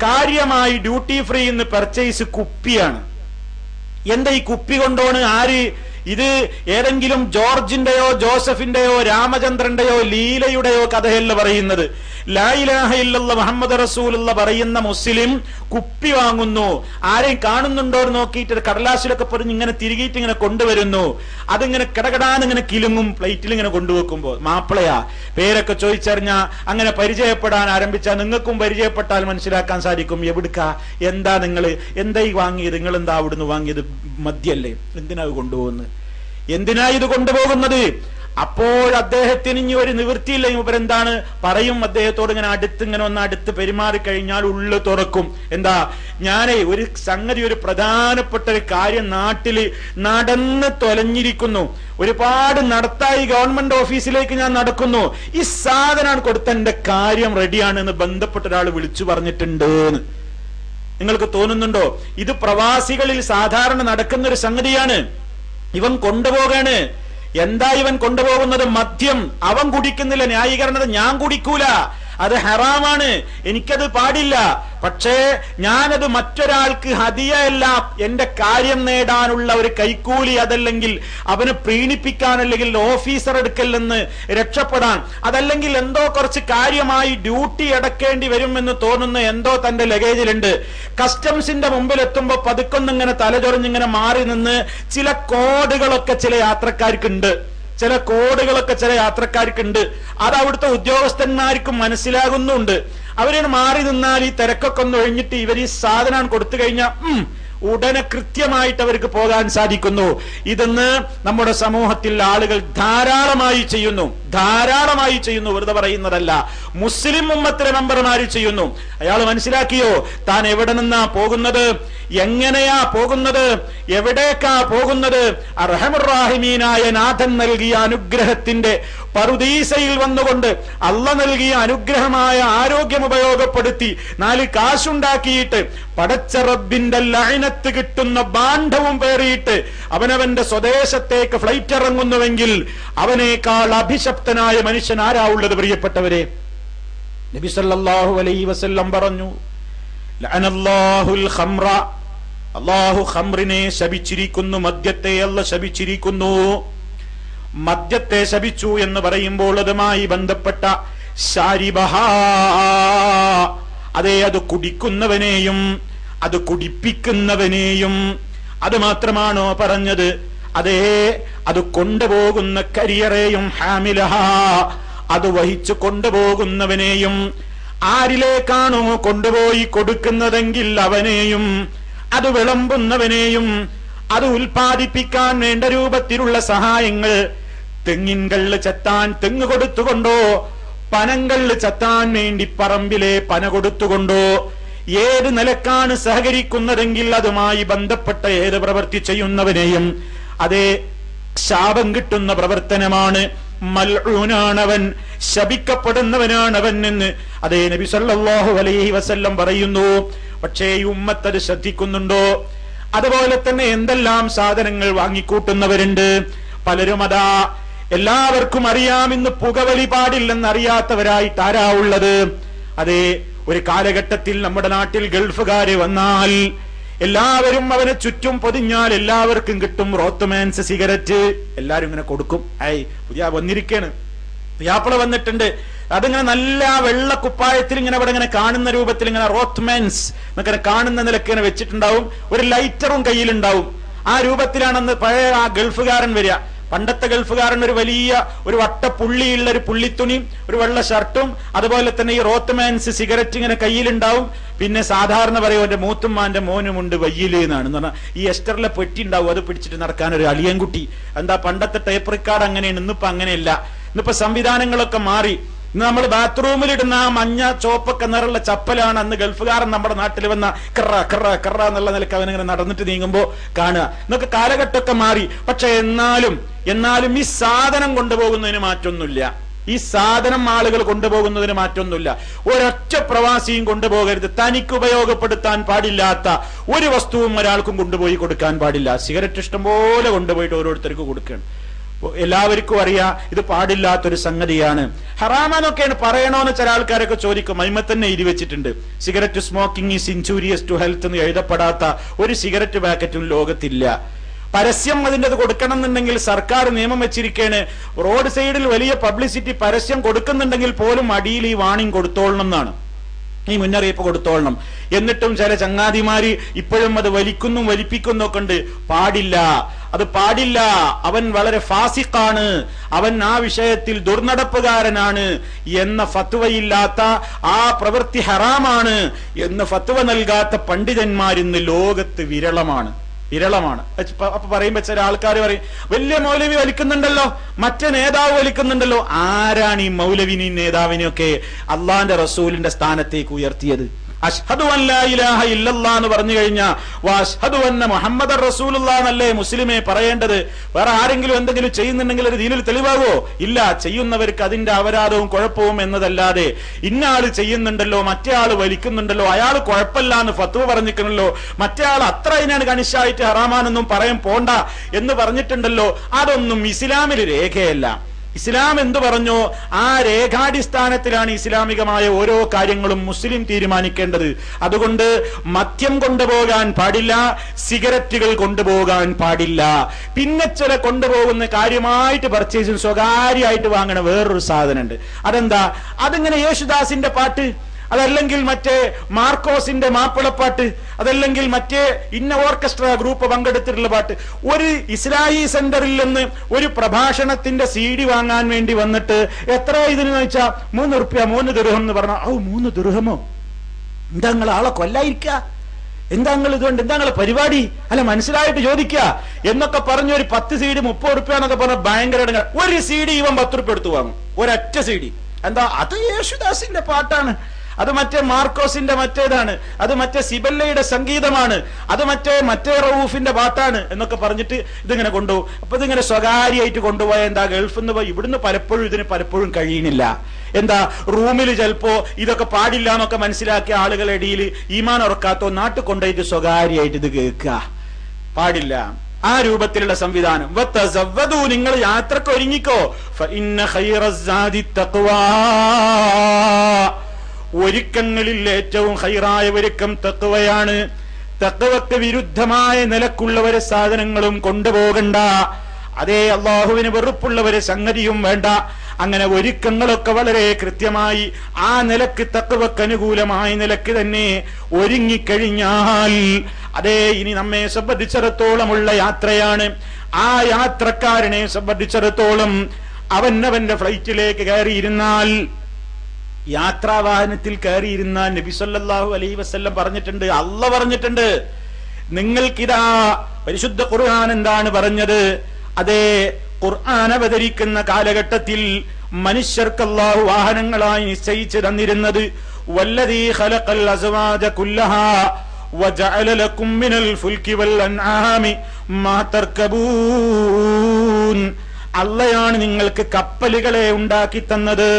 കാര്യമായി ഡ്യൂട്ടി ഫ്രീ എന്ന് പർച്ചേസ് കുപ്പിയാണ്. എന്താ ഈ കുപ്പി കൊണ്ടോണ്? ആര് ഇത് ഏതെങ്കിലും ജോർജിന്റെയോ ജോസഫിന്റെയോ രാമചന്ദ്രന്റെയോ ലീലയുടെയോ കഥയല്ല പറയുന്നത്. ലാ ഇലാഹ ഇല്ലല്ലാഹ് മുഹമ്മദ് റസൂലുള്ള പറയുന്ന മുസ്ലിം കുപ്പി വാങ്ങുന്നു, ആരെയും കാണുന്നുണ്ടോ എന്ന് നോക്കിയിട്ട് കടലാസിലൊക്കെ പറഞ്ഞ് ഇങ്ങനെ തിരികിയിട്ട് ഇങ്ങനെ കൊണ്ടുവരുന്നു. അതിങ്ങനെ കിടകിടാന്നിങ്ങനെ കിലുങ്ങും പ്ലേറ്റിൽ ഇങ്ങനെ കൊണ്ടുവെക്കുമ്പോ. മാപ്പിളയാ പേരൊക്കെ ചോദിച്ചറിഞ്ഞാ അങ്ങനെ പരിചയപ്പെടാൻ ആരംഭിച്ചാൽ നിങ്ങൾക്കും പരിചയപ്പെട്ടാൽ മനസ്സിലാക്കാൻ സാധിക്കും. എവിടുക്കാ, എന്താ നിങ്ങൾ എന്താ ഈ വാങ്ങിയത്, നിങ്ങൾ എന്താ അവിടുന്ന് വാങ്ങിയത്, മദ്യല്ലേ, എന്തിനാ കൊണ്ടുപോകുന്നത്, എന്തിനാ ഇത് കൊണ്ടുപോകുന്നത്? അപ്പോൾ അദ്ദേഹത്തിന് ഇനി ഒരു നിവൃത്തിയില്ല. ഇവരെന്താണ് പറയും, അദ്ദേഹത്തോട് ഇങ്ങനെ അടുത്ത് പെരുമാറി കഴിഞ്ഞാൽ ഉള്ളു തുറക്കും. എന്താ, ഞാനേ ഒരു സംഗതി, ഒരു പ്രധാനപ്പെട്ട ഒരു കാര്യം നാട്ടില് നടന്ന് തൊലഞ്ഞിരിക്കുന്നു, ഒരുപാട് നടത്തായി ഗവൺമെന്റ് ഓഫീസിലേക്ക് ഞാൻ നടക്കുന്നു, ഈ സാധനം കൊടുത്ത എന്റെ കാര്യം റെഡിയാണ് എന്ന് ബന്ധപ്പെട്ട ഒരാൾ വിളിച്ചു പറഞ്ഞിട്ടുണ്ട് എന്ന് നിങ്ങൾക്ക് തോന്നുന്നുണ്ടോ? ഇത് പ്രവാസികളിൽ സാധാരണ നടക്കുന്ന ഒരു സംഗതിയാണ്. ഇവൻ കൊണ്ടുപോകാണ്. എന്താ ഇവൻ കൊണ്ടുപോകുന്നത്? മദ്യം. അവൻ കുടിക്കുന്നില്ല, ന്യായീകരണത് ഞാൻ കുടിക്കൂല, അത് ഹറാമാണ്, എനിക്കത് പാടില്ല. പക്ഷേ ഞാനത് മറ്റൊരാൾക്ക് ഹദിയയല്ല, എന്റെ കാര്യം നേടാനുള്ള ഒരു കൈക്കൂലി, അതല്ലെങ്കിൽ അവനെ പ്രീണിപ്പിക്കാൻ, അല്ലെങ്കിൽ ഓഫീസർ എടുക്കൽ നിന്ന് രക്ഷപ്പെടാൻ, അതല്ലെങ്കിൽ എന്തോ കുറച്ച് കാര്യമായി ഡ്യൂട്ടി അടക്കേണ്ടി വരുമെന്ന് തോന്നുന്ന എന്തോ തന്റെ ലഗേജിലുണ്ട്. കസ്റ്റംസിന്റെ മുമ്പിൽ എത്തുമ്പോ പതുക്കൊന്നിങ്ങനെ തലചൊറിഞ്ഞിങ്ങനെ മാറി നിന്ന് ചില കോഡുകളൊക്കെ ചില യാത്രക്കാർക്കുണ്ട്, ചില കോഡുകളൊക്കെ ചില യാത്രക്കാർക്കുണ്ട്. അത് അവിടുത്തെ ഉദ്യോഗസ്ഥന്മാർക്കും മനസ്സിലാകുന്നുണ്ട്. അവര് മാറി നിന്നാൽ ഈ തിരക്കൊക്കെ ഒന്ന് ഒഴിഞ്ഞിട്ട് ഇവർ ഈ സാധനം കൊടുത്തു കഴിഞ്ഞാൽ ഉടനെ കൃത്യമായിട്ട് അവർക്ക് പോകാൻ സാധിക്കുന്നു. ഇതെന്ന് നമ്മുടെ സമൂഹത്തിൽ ആളുകൾ ധാരാളമായി ചെയ്യുന്നു, വെറുതെ പറയുന്നതല്ല. മുസ്ലിം ഉമ്മത്തിലെ മെമ്പർമാര് ചെയ്യുന്നു. അയാൾ മനസ്സിലാക്കിയോ താൻ എവിടെ നിന്നാ പോകുന്നത്, എങ്ങനെയാ പോകുന്നത്, എവിടേക്കാ പോകുന്നത്? അർഹമുർ-റാഹിമീനായ നാഥൻ നൽകിയ അനുഗ്രഹത്തിന്റെ പറുദീസയിൽ വന്നുകൊണ്ട് അള്ള നൽകിയ അനുഗ്രഹമായ ആരോഗ്യം ഉപയോഗപ്പെടുത്തി 4 കാശുണ്ടാക്കിയിട്ട് പടച്ച റബ്ബിന്റെ ലഅനത്ത് കിട്ടുന്ന ബാണ്ഡവും പേറിയിട്ട് അവനവന്റെ സ്വദേശത്തേക്ക് ഫ്ലൈറ്റ് ഇറങ്ങുന്നുവെങ്കിൽ അവനേക്കാൾ അഭിശപ്തനായ മനുഷ്യൻ ആരാ ഉള്ളത്? പ്രിയപ്പെട്ടവരെ, നബി സല്ലല്ലാഹു അലൈഹി വസല്ലം പറഞ്ഞു, ലഅനല്ലാഹുൽ ഖംറ, അല്ലാഹു ഖംറിനെ ശപിച്ചിരിക്കുന്നു, മദ്യത്തെ അല്ല ശപിച്ചിരിക്കുന്നു. മദ്യത്തെ ശപിച്ചു എന്ന് പറയുമ്പോൾ അതുമായി ബന്ധപ്പെട്ട ശാരിബഹാ, അതേ അത് കുടിക്കുന്നവനെയും അത് കുടിപ്പിക്കുന്നവനെയും. അത് മാത്രമാണോ പറഞ്ഞത്? അതേ അത് കൊണ്ടുപോകുന്ന കരിയറേയും, ഹാമിലഹാ അത് വഹിച്ചു കൊണ്ടുപോകുന്നവനെയും. ആരിലേക്കാണോ കൊണ്ടുപോയി കൊടുക്കുന്നതെങ്കിൽ അവനെയും, അത് വിളമ്പുന്നവനെയും, അത് ഉൽപ്പാദിപ്പിക്കാൻ വേണ്ട രൂപത്തിലുള്ള സഹായങ്ങൾ, തെങ്ങിൻകള്ള് ചെത്താൻ തെങ്ങ് കൊടുത്തുകൊണ്ടോ, പനങ്കള്ള് ചെത്താൻ വേണ്ടി പറമ്പിലെ പന കൊടുത്തുകൊണ്ടോ, ഏത് നിലക്കാണ് സഹകരിക്കുന്നതെങ്കിൽ അതുമായി ബന്ധപ്പെട്ട ഏത് പ്രവൃത്തി ചെയ്യുന്നവനെയും അതേ ശാപം കിട്ടുന്ന പ്രവർത്തനമാണ്. മൽഊനാണവൻ, ശപിക്കപ്പെടുന്നവനാണവൻ എന്ന് അതേ നബി സല്ലല്ലാഹു അലൈഹി വസല്ലം പറയുന്നു. പക്ഷേ ഈ ഉമ്മത്ത് അത് ശ്രദ്ധിക്കുന്നുണ്ടോ? അതുപോലെ തന്നെ എന്തെല്ലാം സാധനങ്ങൾ വാങ്ങിക്കൂട്ടുന്നവരുണ്ട്. പലരും അതാ എല്ലാവർക്കും അറിയാം, ഇന്ന് പുകവലി പാടില്ലെന്നറിയാത്തവരായിട്ട് ആരാ ഉള്ളത്? അതേ ഒരു കാലഘട്ടത്തിൽ നമ്മുടെ നാട്ടിൽ ഗൾഫുകാര് വന്നാൽ എല്ലാവരും അവനെ ചുറ്റും പൊതിഞ്ഞാൽ എല്ലാവർക്കും കിട്ടും റോത്ത്മാൻസ് സിഗരറ്റ്. എല്ലാരും ഇങ്ങനെ കൊടുക്കും. പുതിയ വന്നിരിക്കാണ്, പിയാപ്പിള വന്നിട്ടുണ്ട്, അതിങ്ങനെ നല്ല വെള്ള കുപ്പായത്തിൽ ഇങ്ങനെ അവിടെ ഇങ്ങനെ കാണുന്ന രൂപത്തിൽ ഇങ്ങനെ റോത്ത്മാൻസ് എന്നൊക്കെ കാണുന്ന നിലക്ക് ഇങ്ങനെ വെച്ചിട്ടുണ്ടാവും. ഒരു ലൈറ്ററും കയ്യിലുണ്ടാവും. ആ രൂപത്തിലാണെന്ന് പഴയ ആ ഗൾഫുകാരൻ വരിക. പണ്ടത്തെ ഗൾഫുകാരൻ ഒരു വലിയ ഒരു വട്ട പുള്ളിയുള്ള ഒരു പുള്ളിത്തുണിയും ഒരു വെള്ള ഷർട്ടും അതുപോലെ തന്നെ ഈ റോത്ത്മാൻസ് സിഗരറ്റ് ഇങ്ങനെ കയ്യിലുണ്ടാവും. പിന്നെ സാധാരണ പറയും എന്റെ മൂത്തുമ്മാന്റെ മോനുമുണ്ട് വയ്യില് എന്നാണ് പറഞ്ഞാൽ ഈ എസ്റ്ററിലെ പെട്ടി ഉണ്ടാവും, അത് പിടിച്ചിട്ട് നടക്കാൻ ഒരു അളിയൻകുട്ടി. എന്താ പണ്ടത്തെ ടേപ്പ് റിക്കാർഡ് അങ്ങനെയാണ്, ഇന്നിപ്പോ അങ്ങനെയല്ല. ഇന്നിപ്പോ സംവിധാനങ്ങളൊക്കെ മാറി. ഇന്ന് നമ്മൾ ബാത്റൂമിൽ ഇടുന്ന ആ മഞ്ഞ ചോപ്പൊക്കെ നിറമുള്ള ചപ്പലാണ് അന്ന് ഗൾഫുകാരൻ നമ്മുടെ നാട്ടിൽ വന്ന കറ കറ കറ എന്നുള്ള നിലക്ക് അവനിങ്ങനെ നടന്നിട്ട് നീങ്ങുമ്പോ കാണുക. എന്നൊക്കെ കാലഘട്ടമൊക്കെ മാറി. പക്ഷെ എന്നാലും ഈ സാധനം കൊണ്ടുപോകുന്നതിന് മാറ്റൊന്നുമില്ല. ഈ സാധനം ആളുകൾ കൊണ്ടുപോകുന്നതിന് മാറ്റൊന്നുമില്ല. ഒരൊറ്റ പ്രവാസിയും കൊണ്ടുപോകരുത്. തനിക്ക് ഉപയോഗപ്പെടുത്താൻ പാടില്ലാത്ത ഒരു വസ്തുവും ഒരാൾക്കും കൊണ്ടുപോയി കൊടുക്കാൻ പാടില്ല. സിഗരറ്റ് ഇഷ്ടംപോലെ കൊണ്ടുപോയിട്ട് ഓരോരുത്തർക്ക് കൊടുക്കുകയാണ്. എല്ലാവർക്കും അറിയാം ഇത് പാടില്ലാത്തൊരു സംഗതിയാണ്, ഹറാമെന്നൊക്കെയാണ്. പറയണോന്ന് ചില ആൾക്കാരൊക്കെ ചോദിക്കും. അതിമ തന്നെ എഴുതി വെച്ചിട്ടുണ്ട്, cigarette smoking is injurious to health എന്ന് എഴുതപ്പെടാത്ത ഒരു സിഗരറ്റ് പാക്കറ്റും ലോകത്തില്ല. പരസ്യം അതിൻ്റെ അത് കൊടുക്കണം എന്നുണ്ടെങ്കിൽ സർക്കാർ നിയമം വെച്ചിരിക്കുകയാണ്, റോഡ് സൈഡിൽ വലിയ പബ്ലിസിറ്റി പരസ്യം കൊടുക്കുന്നുണ്ടെങ്കിൽ പോലും അടിയിൽ ഈ വാണിംഗ് കൊടുത്തോളണം എന്നാണ്, ഈ മുന്നറിയിപ്പ് കൊടുത്തോളണം. എന്നിട്ടും ചില ചങ്ങാതിമാര് ഇപ്പോഴും അത് വലിപ്പിക്കുന്നൊക്കെ ഉണ്ട്. പാടില്ല, അത് പാടില്ല. അവൻ വളരെ ഫാസിഖാണ്, അവൻ ആ വിഷയത്തിൽ ദുർനടപ്പുകാരനാണ് എന്ന ഫത്വയില്ലാത്ത, ആ പ്രവൃത്തി ഹറാമാണ് എന്ന് ഫത്വ നൽകാത്ത പണ്ഡിതന്മാരിന്ന് ലോകത്ത് വിരളമാണ്. അപ്പൊ പറയുമ്പോ ചില ആൾക്കാർ പറയും, വലിയ മൗലവി വലിക്കുന്നുണ്ടല്ലോ, മറ്റേ നേതാവ് വലിക്കുന്നുണ്ടല്ലോ. ആരാണ് ഈ മൗലവിനെയും നേതാവിനെയൊക്കെ അള്ളാന്റെ റസൂലിന്റെ സ്ഥാനത്തേക്ക് ഉയർത്തിയത്? അഷ്ഹദു അൻ ലാ ഇലാഹ ഇല്ലല്ലാഹ് എന്ന് പറഞ്ഞു കഴിഞ്ഞാൽ വഅഷ്ഹദു അന്ന മുഹമ്മദർ റസൂലുള്ളാഹ് എന്നല്ലേ മുസ്ലിമേ പറയേണ്ടത്? വേറെ ആരെങ്കിലും എന്തെങ്കിലും ചെയ്യുന്നുണ്ടെങ്കിൽ അത് ദീനിൽ തെളിവാകോ? ഇല്ല. ചെയ്യുന്നവർക്ക് അതിന്റെ അപരാധവും കുഴപ്പവും എന്നതല്ലാതെ ഇന്ന ആള് ചെയ്യുന്നുണ്ടല്ലോ, മറ്റേ ആള് വലിക്കുന്നുണ്ടല്ലോ, അയാൾ കുഴപ്പമില്ല എന്ന് ഫത്വ പറഞ്ഞിട്ടുണ്ടല്ലോ, മറ്റേ ആൾ അത്ര അതിനാണ് കണിശായിട്ട് ഹറാമാനൊന്നും പറയാൻ പോണ്ട എന്ന് പറഞ്ഞിട്ടുണ്ടല്ലോ, അതൊന്നും ഇസ്ലാമിൽ രേഖയല്ല. ഇസ്ലാം എന്തു പറഞ്ഞോ ആ രേഖാടിസ്ഥാനത്തിലാണ് ഇസ്ലാമികമായ ഓരോ കാര്യങ്ങളും മുസ്ലിം തീരുമാനിക്കേണ്ടത്. അതുകൊണ്ട് മദ്യം കൊണ്ടുപോകാൻ പാടില്ല, സിഗരറ്റുകൾ കൊണ്ടുപോകാൻ പാടില്ല. പിന്നെ ചില കൊണ്ടുപോകുന്ന കാര്യമായിട്ട് പർച്ചേസിങ് സ്വകാര്യമായിട്ട് വാങ്ങണ വേറൊരു സാധനമുണ്ട്. അതെന്താ? അതിങ്ങനെ യേശുദാസിന്റെ പാട്ട്, അതല്ലെങ്കിൽ മറ്റേ മാർക്കോസിന്റെ മാപ്പിളപ്പാട്ട്, അതല്ലെങ്കിൽ മറ്റേ ഇന്ന ഓർക്കസ്ട്ര ഗ്രൂപ്പ് പങ്കെടുത്തിട്ടുള്ള പാട്ട്. ഒരു ഇസ്ലാഹി സെന്ററിൽ നിന്ന് ഒരു പ്രഭാഷണത്തിന്റെ CD വാങ്ങാൻ വേണ്ടി വന്നിട്ട് എത്ര ഇതിന് വെച്ചാ 3 റുപ്യ 3 ദിർഹം എന്ന് പറഞ്ഞാൽ, 3 ദിർഹമോ? എന്താ നിങ്ങൾ ആളെ കൊല്ലായിരിക്ക? എന്താ നിങ്ങൾ ഇതുകൊണ്ട് എന്താ നിങ്ങളെ പരിപാടി? അല്ല, മനസ്സിലായിട്ട് ചോദിക്കുക എന്നൊക്കെ പറഞ്ഞ ഒരു 10 CD 30 റുപ്യ എന്നൊക്കെ പറഞ്ഞ ഭയങ്കര ഒരു CD ഇവൻ 10 റുപ്യ എടുത്തു വാങ്ങും, ഒരൊറ്റ CD. എന്താ? അത് യേശുദാസിന്റെ പാട്ടാണ്, അത് മറ്റേ മാർക്കോസിന്റെ മറ്റേതാണ്, അത് മറ്റേ സിബല്ലയുടെ സംഗീതമാണ്, അത് മറ്റേ റഊഫിന്റെ പാട്ടാണ് എന്നൊക്കെ പറഞ്ഞിട്ട് ഇതിങ്ങനെ കൊണ്ടുപോകും. അപ്പൊ ഇതിങ്ങനെ സ്വകാര്യമായിട്ട് കൊണ്ടുപോയ എന്താ? ഗൾഫിൽ നിന്ന് പോയി ഇവിടുന്ന് പലപ്പോഴും കഴിയണില്ല. എന്താ? റൂമിൽ ചിലപ്പോ ഇതൊക്കെ പാടില്ല എന്നൊക്കെ മനസ്സിലാക്കിയ ആളുകളുടെ ഇടയിൽ ഈമാൻ ഉറക്കാത്തോ നാട്ടിൽ കൊണ്ടുപോയിട്ട് സ്വകാര്യമായിട്ട് ഇത് കേൾക്കുക പാടില്ല. ആ രൂപത്തിലുള്ള സംവിധാനം. നിങ്ങൾ യാത്രക്ക് ഒരുങ്ങിക്കോ. ഫഇന്ന ഖൈറസ്സാദി തഖ്വാ, ഒരുക്കങ്ങളിൽ ഏറ്റവും ഖൈറായ ഒരുക്കം തഖ്വയാണ്. തഖ്വക്ക് വിരുദ്ധമായ നിലക്കുള്ളവരെ സാധനങ്ങളും കൊണ്ടുപോകണ്ട. അതേ, അള്ളാഹുവിന് വെറുപ്പുള്ളവരെ സംഗതിയും വേണ്ട. അങ്ങനെ ഒരുക്കങ്ങളൊക്കെ വളരെ കൃത്യമായി ആ നിലക്ക് തഖ്വക്ക് അനുകൂലമായ നിലക്ക് തന്നെ ഒരുങ്ങിക്കഴിഞ്ഞാൽ, അതേ ഇനി നമ്മെ സംബന്ധിച്ചിടത്തോളമുള്ള യാത്രയാണ്. ആ യാത്രക്കാരനെ സംബന്ധിച്ചിടത്തോളം അവന്റെ ഫ്ലൈറ്റിലേക്ക് കയറിയിരുന്നാൽ, യാത്രാവാഹനത്തിൽ കയറിയിരുന്നാൽ നബി സല്ലല്ലാഹു അലൈഹി വസല്ലം പറഞ്ഞിട്ടുണ്ട്, അല്ലാഹ് പറഞ്ഞിട്ടുണ്ട്, നിങ്ങൾക്കിതാ പരിശുദ്ധ ഖുർആൻ എന്താണ് പറഞ്ഞത്? അതേ, ഖുർആൻ അവതരിക്കുന്ന കാലഘട്ടത്തിൽ മനുഷ്യർക്ക് അല്ലാഹു വാഹനങ്ങളായി നിശ്ചയിച്ചു തന്നിരുന്നത് വല്ലദീ ഖലഖൽ അസ്വാജ കുല്ലഹാ വജഅല ലക്കും മിനൽ ഫുൽകി വൽ അൻആമി മാ തർകബൂൻ. അല്ലാഹയാണ് നിങ്ങൾക്ക് കപ്പലുകളെ ഉണ്ടാക്കി തന്നത്,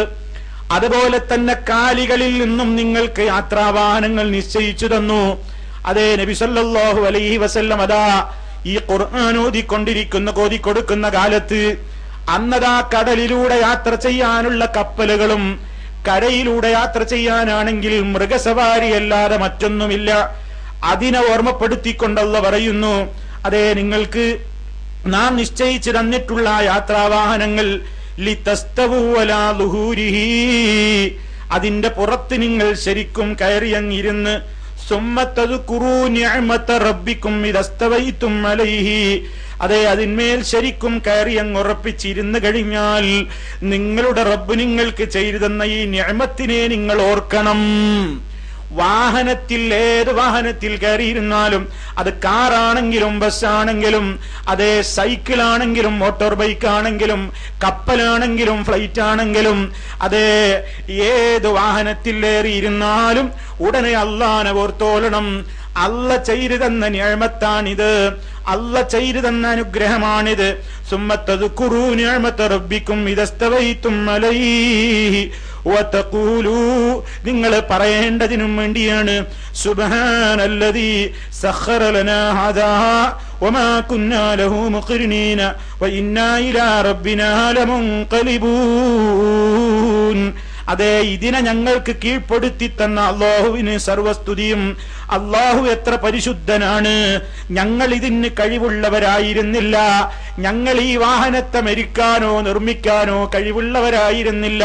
അതുപോലെ തന്നെ കാലികളിൽ നിന്നും നിങ്ങൾക്ക് യാത്രാവാഹനങ്ങൾ നിശ്ചയിച്ചു തന്നു. അതേ, നബി സല്ലല്ലാഹു അലൈഹി വസല്ലം അതാ ഈ ഖുർആൻ ഓതിക്കൊടുക്കുന്ന കാലത്ത് അന്നതാ കടലിലൂടെ യാത്ര ചെയ്യാനുള്ള കപ്പലുകളും കരയിലൂടെ യാത്ര ചെയ്യാനാണെങ്കിൽ മൃഗസവാരി അല്ലാതെ മറ്റൊന്നുമില്ല. അതിനെ ഓർമ്മപ്പെടുത്തിക്കൊണ്ടല്ല പറയുന്നു, അതേ നിങ്ങൾക്ക് നാം നിശ്ചയിച്ചു തന്നിട്ടുള്ള യാത്രാവാഹനങ്ങൾ ലിതസ്തവൂ അലാ ളുഹൂരിഹി, അതിന്റെ പുറത്ത് നിങ്ങൾ ശരിക്കും കയറിയങ്ങിരുന്ന് സുമ്മ തദ്കുറൂ നിഅമത റബ്ബിക്കും ഇദസ്തവൈതും അലൈഹി, അതെ അതിന്മേൽ ശരിക്കും കയറിയങ്ങ് ഉറപ്പിച്ചിരുന്നു കഴിഞ്ഞാൽ നിങ്ങളുടെ റബ്ബ് നിങ്ങൾക്ക് ചെയ്തു തന്ന ഈ നിഅമത്തിനെ നിങ്ങൾ ഓർക്കണം. വാഹനത്തിൽ, ഏത് വാഹനത്തിൽ കയറിയിരുന്നാലും, അത് കാറാണെങ്കിലും ബസ്സാണെങ്കിലും, അതേ സൈക്കിളാണെങ്കിലും മോട്ടോർ ബൈക്ക് ആണെങ്കിലും കപ്പലാണെങ്കിലും ഫ്ലൈറ്റ് ആണെങ്കിലും, അതേ ഏത് വാഹനത്തിൽ ഏറിയിരുന്നാലും ഉടനെ അല്ലാഹനെ ഓർത്തോളണം. അല്ല ചെയ്തു തന്ന നിഅമത്താണിത്, അല്ല ചെയ്തു തന്ന അനുഗ്രഹമാണിത്. സുമ്മ തദ്കുറൂ നിഅമത റബ്ബിക്കും ഇദസ്തവൈതും അലൈഹി വതഖൂലൂ, നിങ്ങൾ പറയേണ്ടതിനും വേണ്ടിയാണ് സുബ്ഹാനല്ലദീ സഖറ ലനാ ഹാദാ വമാ കുന്നാ ലഹു മുഖ്രിനീന വഇന്നാ ഇലാ റബ്ബിനാ ലമുൻഖലിബൂൻ. അതെ, ഇതിനെ ഞങ്ങൾക്ക് കീഴ്പ്പെടുത്തി തന്ന അല്ലാഹുവിന് സർവസ്തുതിയും. അല്ലാഹു എത്ര പരിശുദ്ധനാണ്. ഞങ്ങൾ ഇതിന് കഴിവുള്ളവരായിരുന്നില്ല. ഞങ്ങൾ ഈ വാഹനത്തെ മെരിക്കാനോ നിർമ്മിക്കാനോ കഴിവുള്ളവരായിരുന്നില്ല.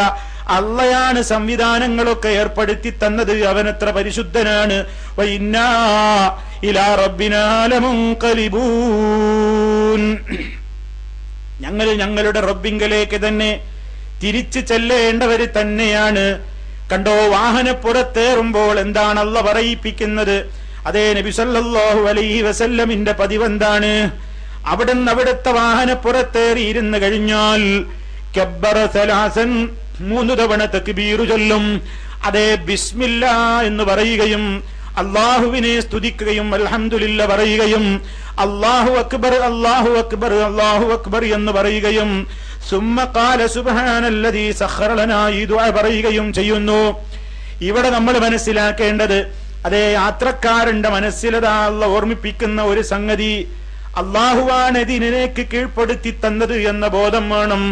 അള്ളയാണ് സംവിധാനങ്ങളൊക്കെ ഏർപ്പെടുത്തി തന്നത്. അവനെത്ര പരിശുദ്ധനാണ്. വഇന്നാ ഇലാ റബ്ബിനാ ലമുൻഖലിബൂൻ. ഞങ്ങൾ ഞങ്ങളുടെ റബ്ബിങ്കലേക്ക് തന്നെ തിരിച്ചു ചെല്ലേണ്ടവര് തന്നെയാണ്. കണ്ടോ, വാഹനപ്പുറത്തേറുമ്പോൾ എന്താണ് അള്ള പറയിപ്പിക്കുന്നത്? അതേ, നബി സല്ലല്ലാഹു അലൈഹി വസല്ലമിന്റെ പതിവെന്താണ്? അവിടുത്തെ വാഹനപ്പുറത്തേറി ഇരുന്ന് കഴിഞ്ഞാൽ കബ്ബറ സലാസൻ, 3 തവണ തക്ബീർ ചൊല്ലും. അതേ, ബിസ്മില്ലാ എന്ന് പറയുകയും അള്ളാഹുവിനെ സ്തുതിക്കുകയും അൽഹംദുലില്ലാ പറയുകയും അല്ലാഹു അക്ബർ അല്ലാഹു അക്ബർ അല്ലാഹു അക്ബർ എന്ന് പറയുകയും സുമ്മ ഖാല സുബ്ഹാനല്ലദീ സഖറ ലനാ ഈ ദുആ പറയുകയും ചെയ്യുന്നു. ഇവിടെ നമ്മൾ മനസ്സിലാക്കേണ്ടത്, അതേ, യാത്രക്കാരന്റെ മനസ്സിലതാ അല്ലാഹു ഓർമ്മിപ്പിക്കുന്ന ഒരു സംഗതി, അള്ളാഹുവാണ് ഇതിനേക്ക് കീഴ്പ്പെടുത്തി തന്നത് എന്ന ബോധം വേണം.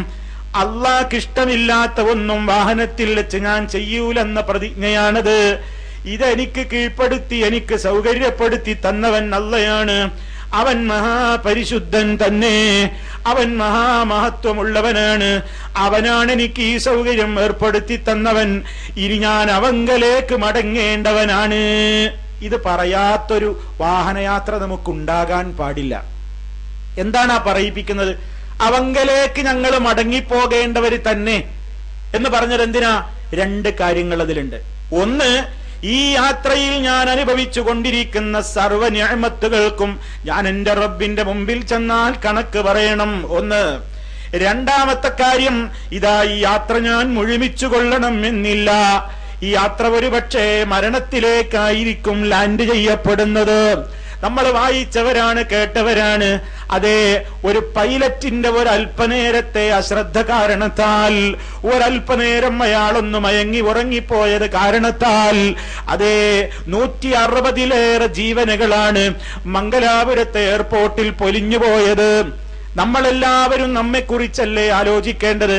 അള്ളാഹ്ക്ക് ഇഷ്ടമില്ലാത്ത ഒന്നും വാഹനത്തിൽ വെച്ച് ഞാൻ ചെയ്യൂലെന്ന പ്രതിജ്ഞയാണത്. ഇതെനിക്ക് കീഴ്പ്പെടുത്തി എനിക്ക് സൗകര്യപ്പെടുത്തി തന്നവൻ അള്ളയാണ്. അവൻ മഹാപരിശുദ്ധൻ തന്നെ. അവൻ മഹാമഹത്വമുള്ളവനാണ്. അവനാണ് എനിക്ക് ഈ സൗകര്യം ഏർപ്പെടുത്തി തന്നവൻ. ഇനി ഞാൻ അവങ്കലേക്ക് മടങ്ങേണ്ടവനാണ്. ഇത് പറയാത്തൊരു വാഹനയാത്ര നമുക്കുണ്ടാകാൻ പാടില്ല. എന്താണ് ആ പറയിപ്പിക്കുന്നത്? അവങ്കലേക്ക് ഞങ്ങൾ മടങ്ങിപ്പോകേണ്ടവര് തന്നെ എന്ന് പറഞ്ഞത് എന്തിനാ? 2 കാര്യങ്ങൾ അതിലുണ്ട്. ഒന്ന്, ഈ യാത്രയിൽ ഞാൻ അനുഭവിച്ചു കൊണ്ടിരിക്കുന്ന സർവ്വ നിഅമത്തുകൾക്കും ഞാൻ എന്റെ റബ്ബിന്റെ മുമ്പിൽ ചെന്നാൽ കണക്ക് പറയണം. ഒന്ന്. രണ്ടാമത്തെ കാര്യം, ഇതാ ഈ യാത്ര ഞാൻ മുഴുമിച്ചു കൊള്ളണം എന്നില്ല. ഈ യാത്ര ഒരുപക്ഷെ മരണത്തിലേക്കായിരിക്കും ലാൻഡ് ചെയ്യപ്പെടുന്നത്. നമ്മൾ വായിച്ചവരാണ്, കേട്ടവരാണ്. അതെ, ഒരു പൈലറ്റിന്റെ ഒരല്പനേരത്തെ അശ്രദ്ധ കാരണത്താൽ, ഒരല്പനേരം അയാളൊന്ന് മയങ്ങി ഉറങ്ങിപ്പോയത് കാരണത്താൽ, അതേ, 160-ലേറെ ജീവനുകളാണ് മംഗലാപുരത്തെ എയർപോർട്ടിൽ പൊലിഞ്ഞുപോയത്. നമ്മളെല്ലാവരും നമ്മെക്കുറിച്ചല്ലേ ആലോചിക്കേണ്ടത്?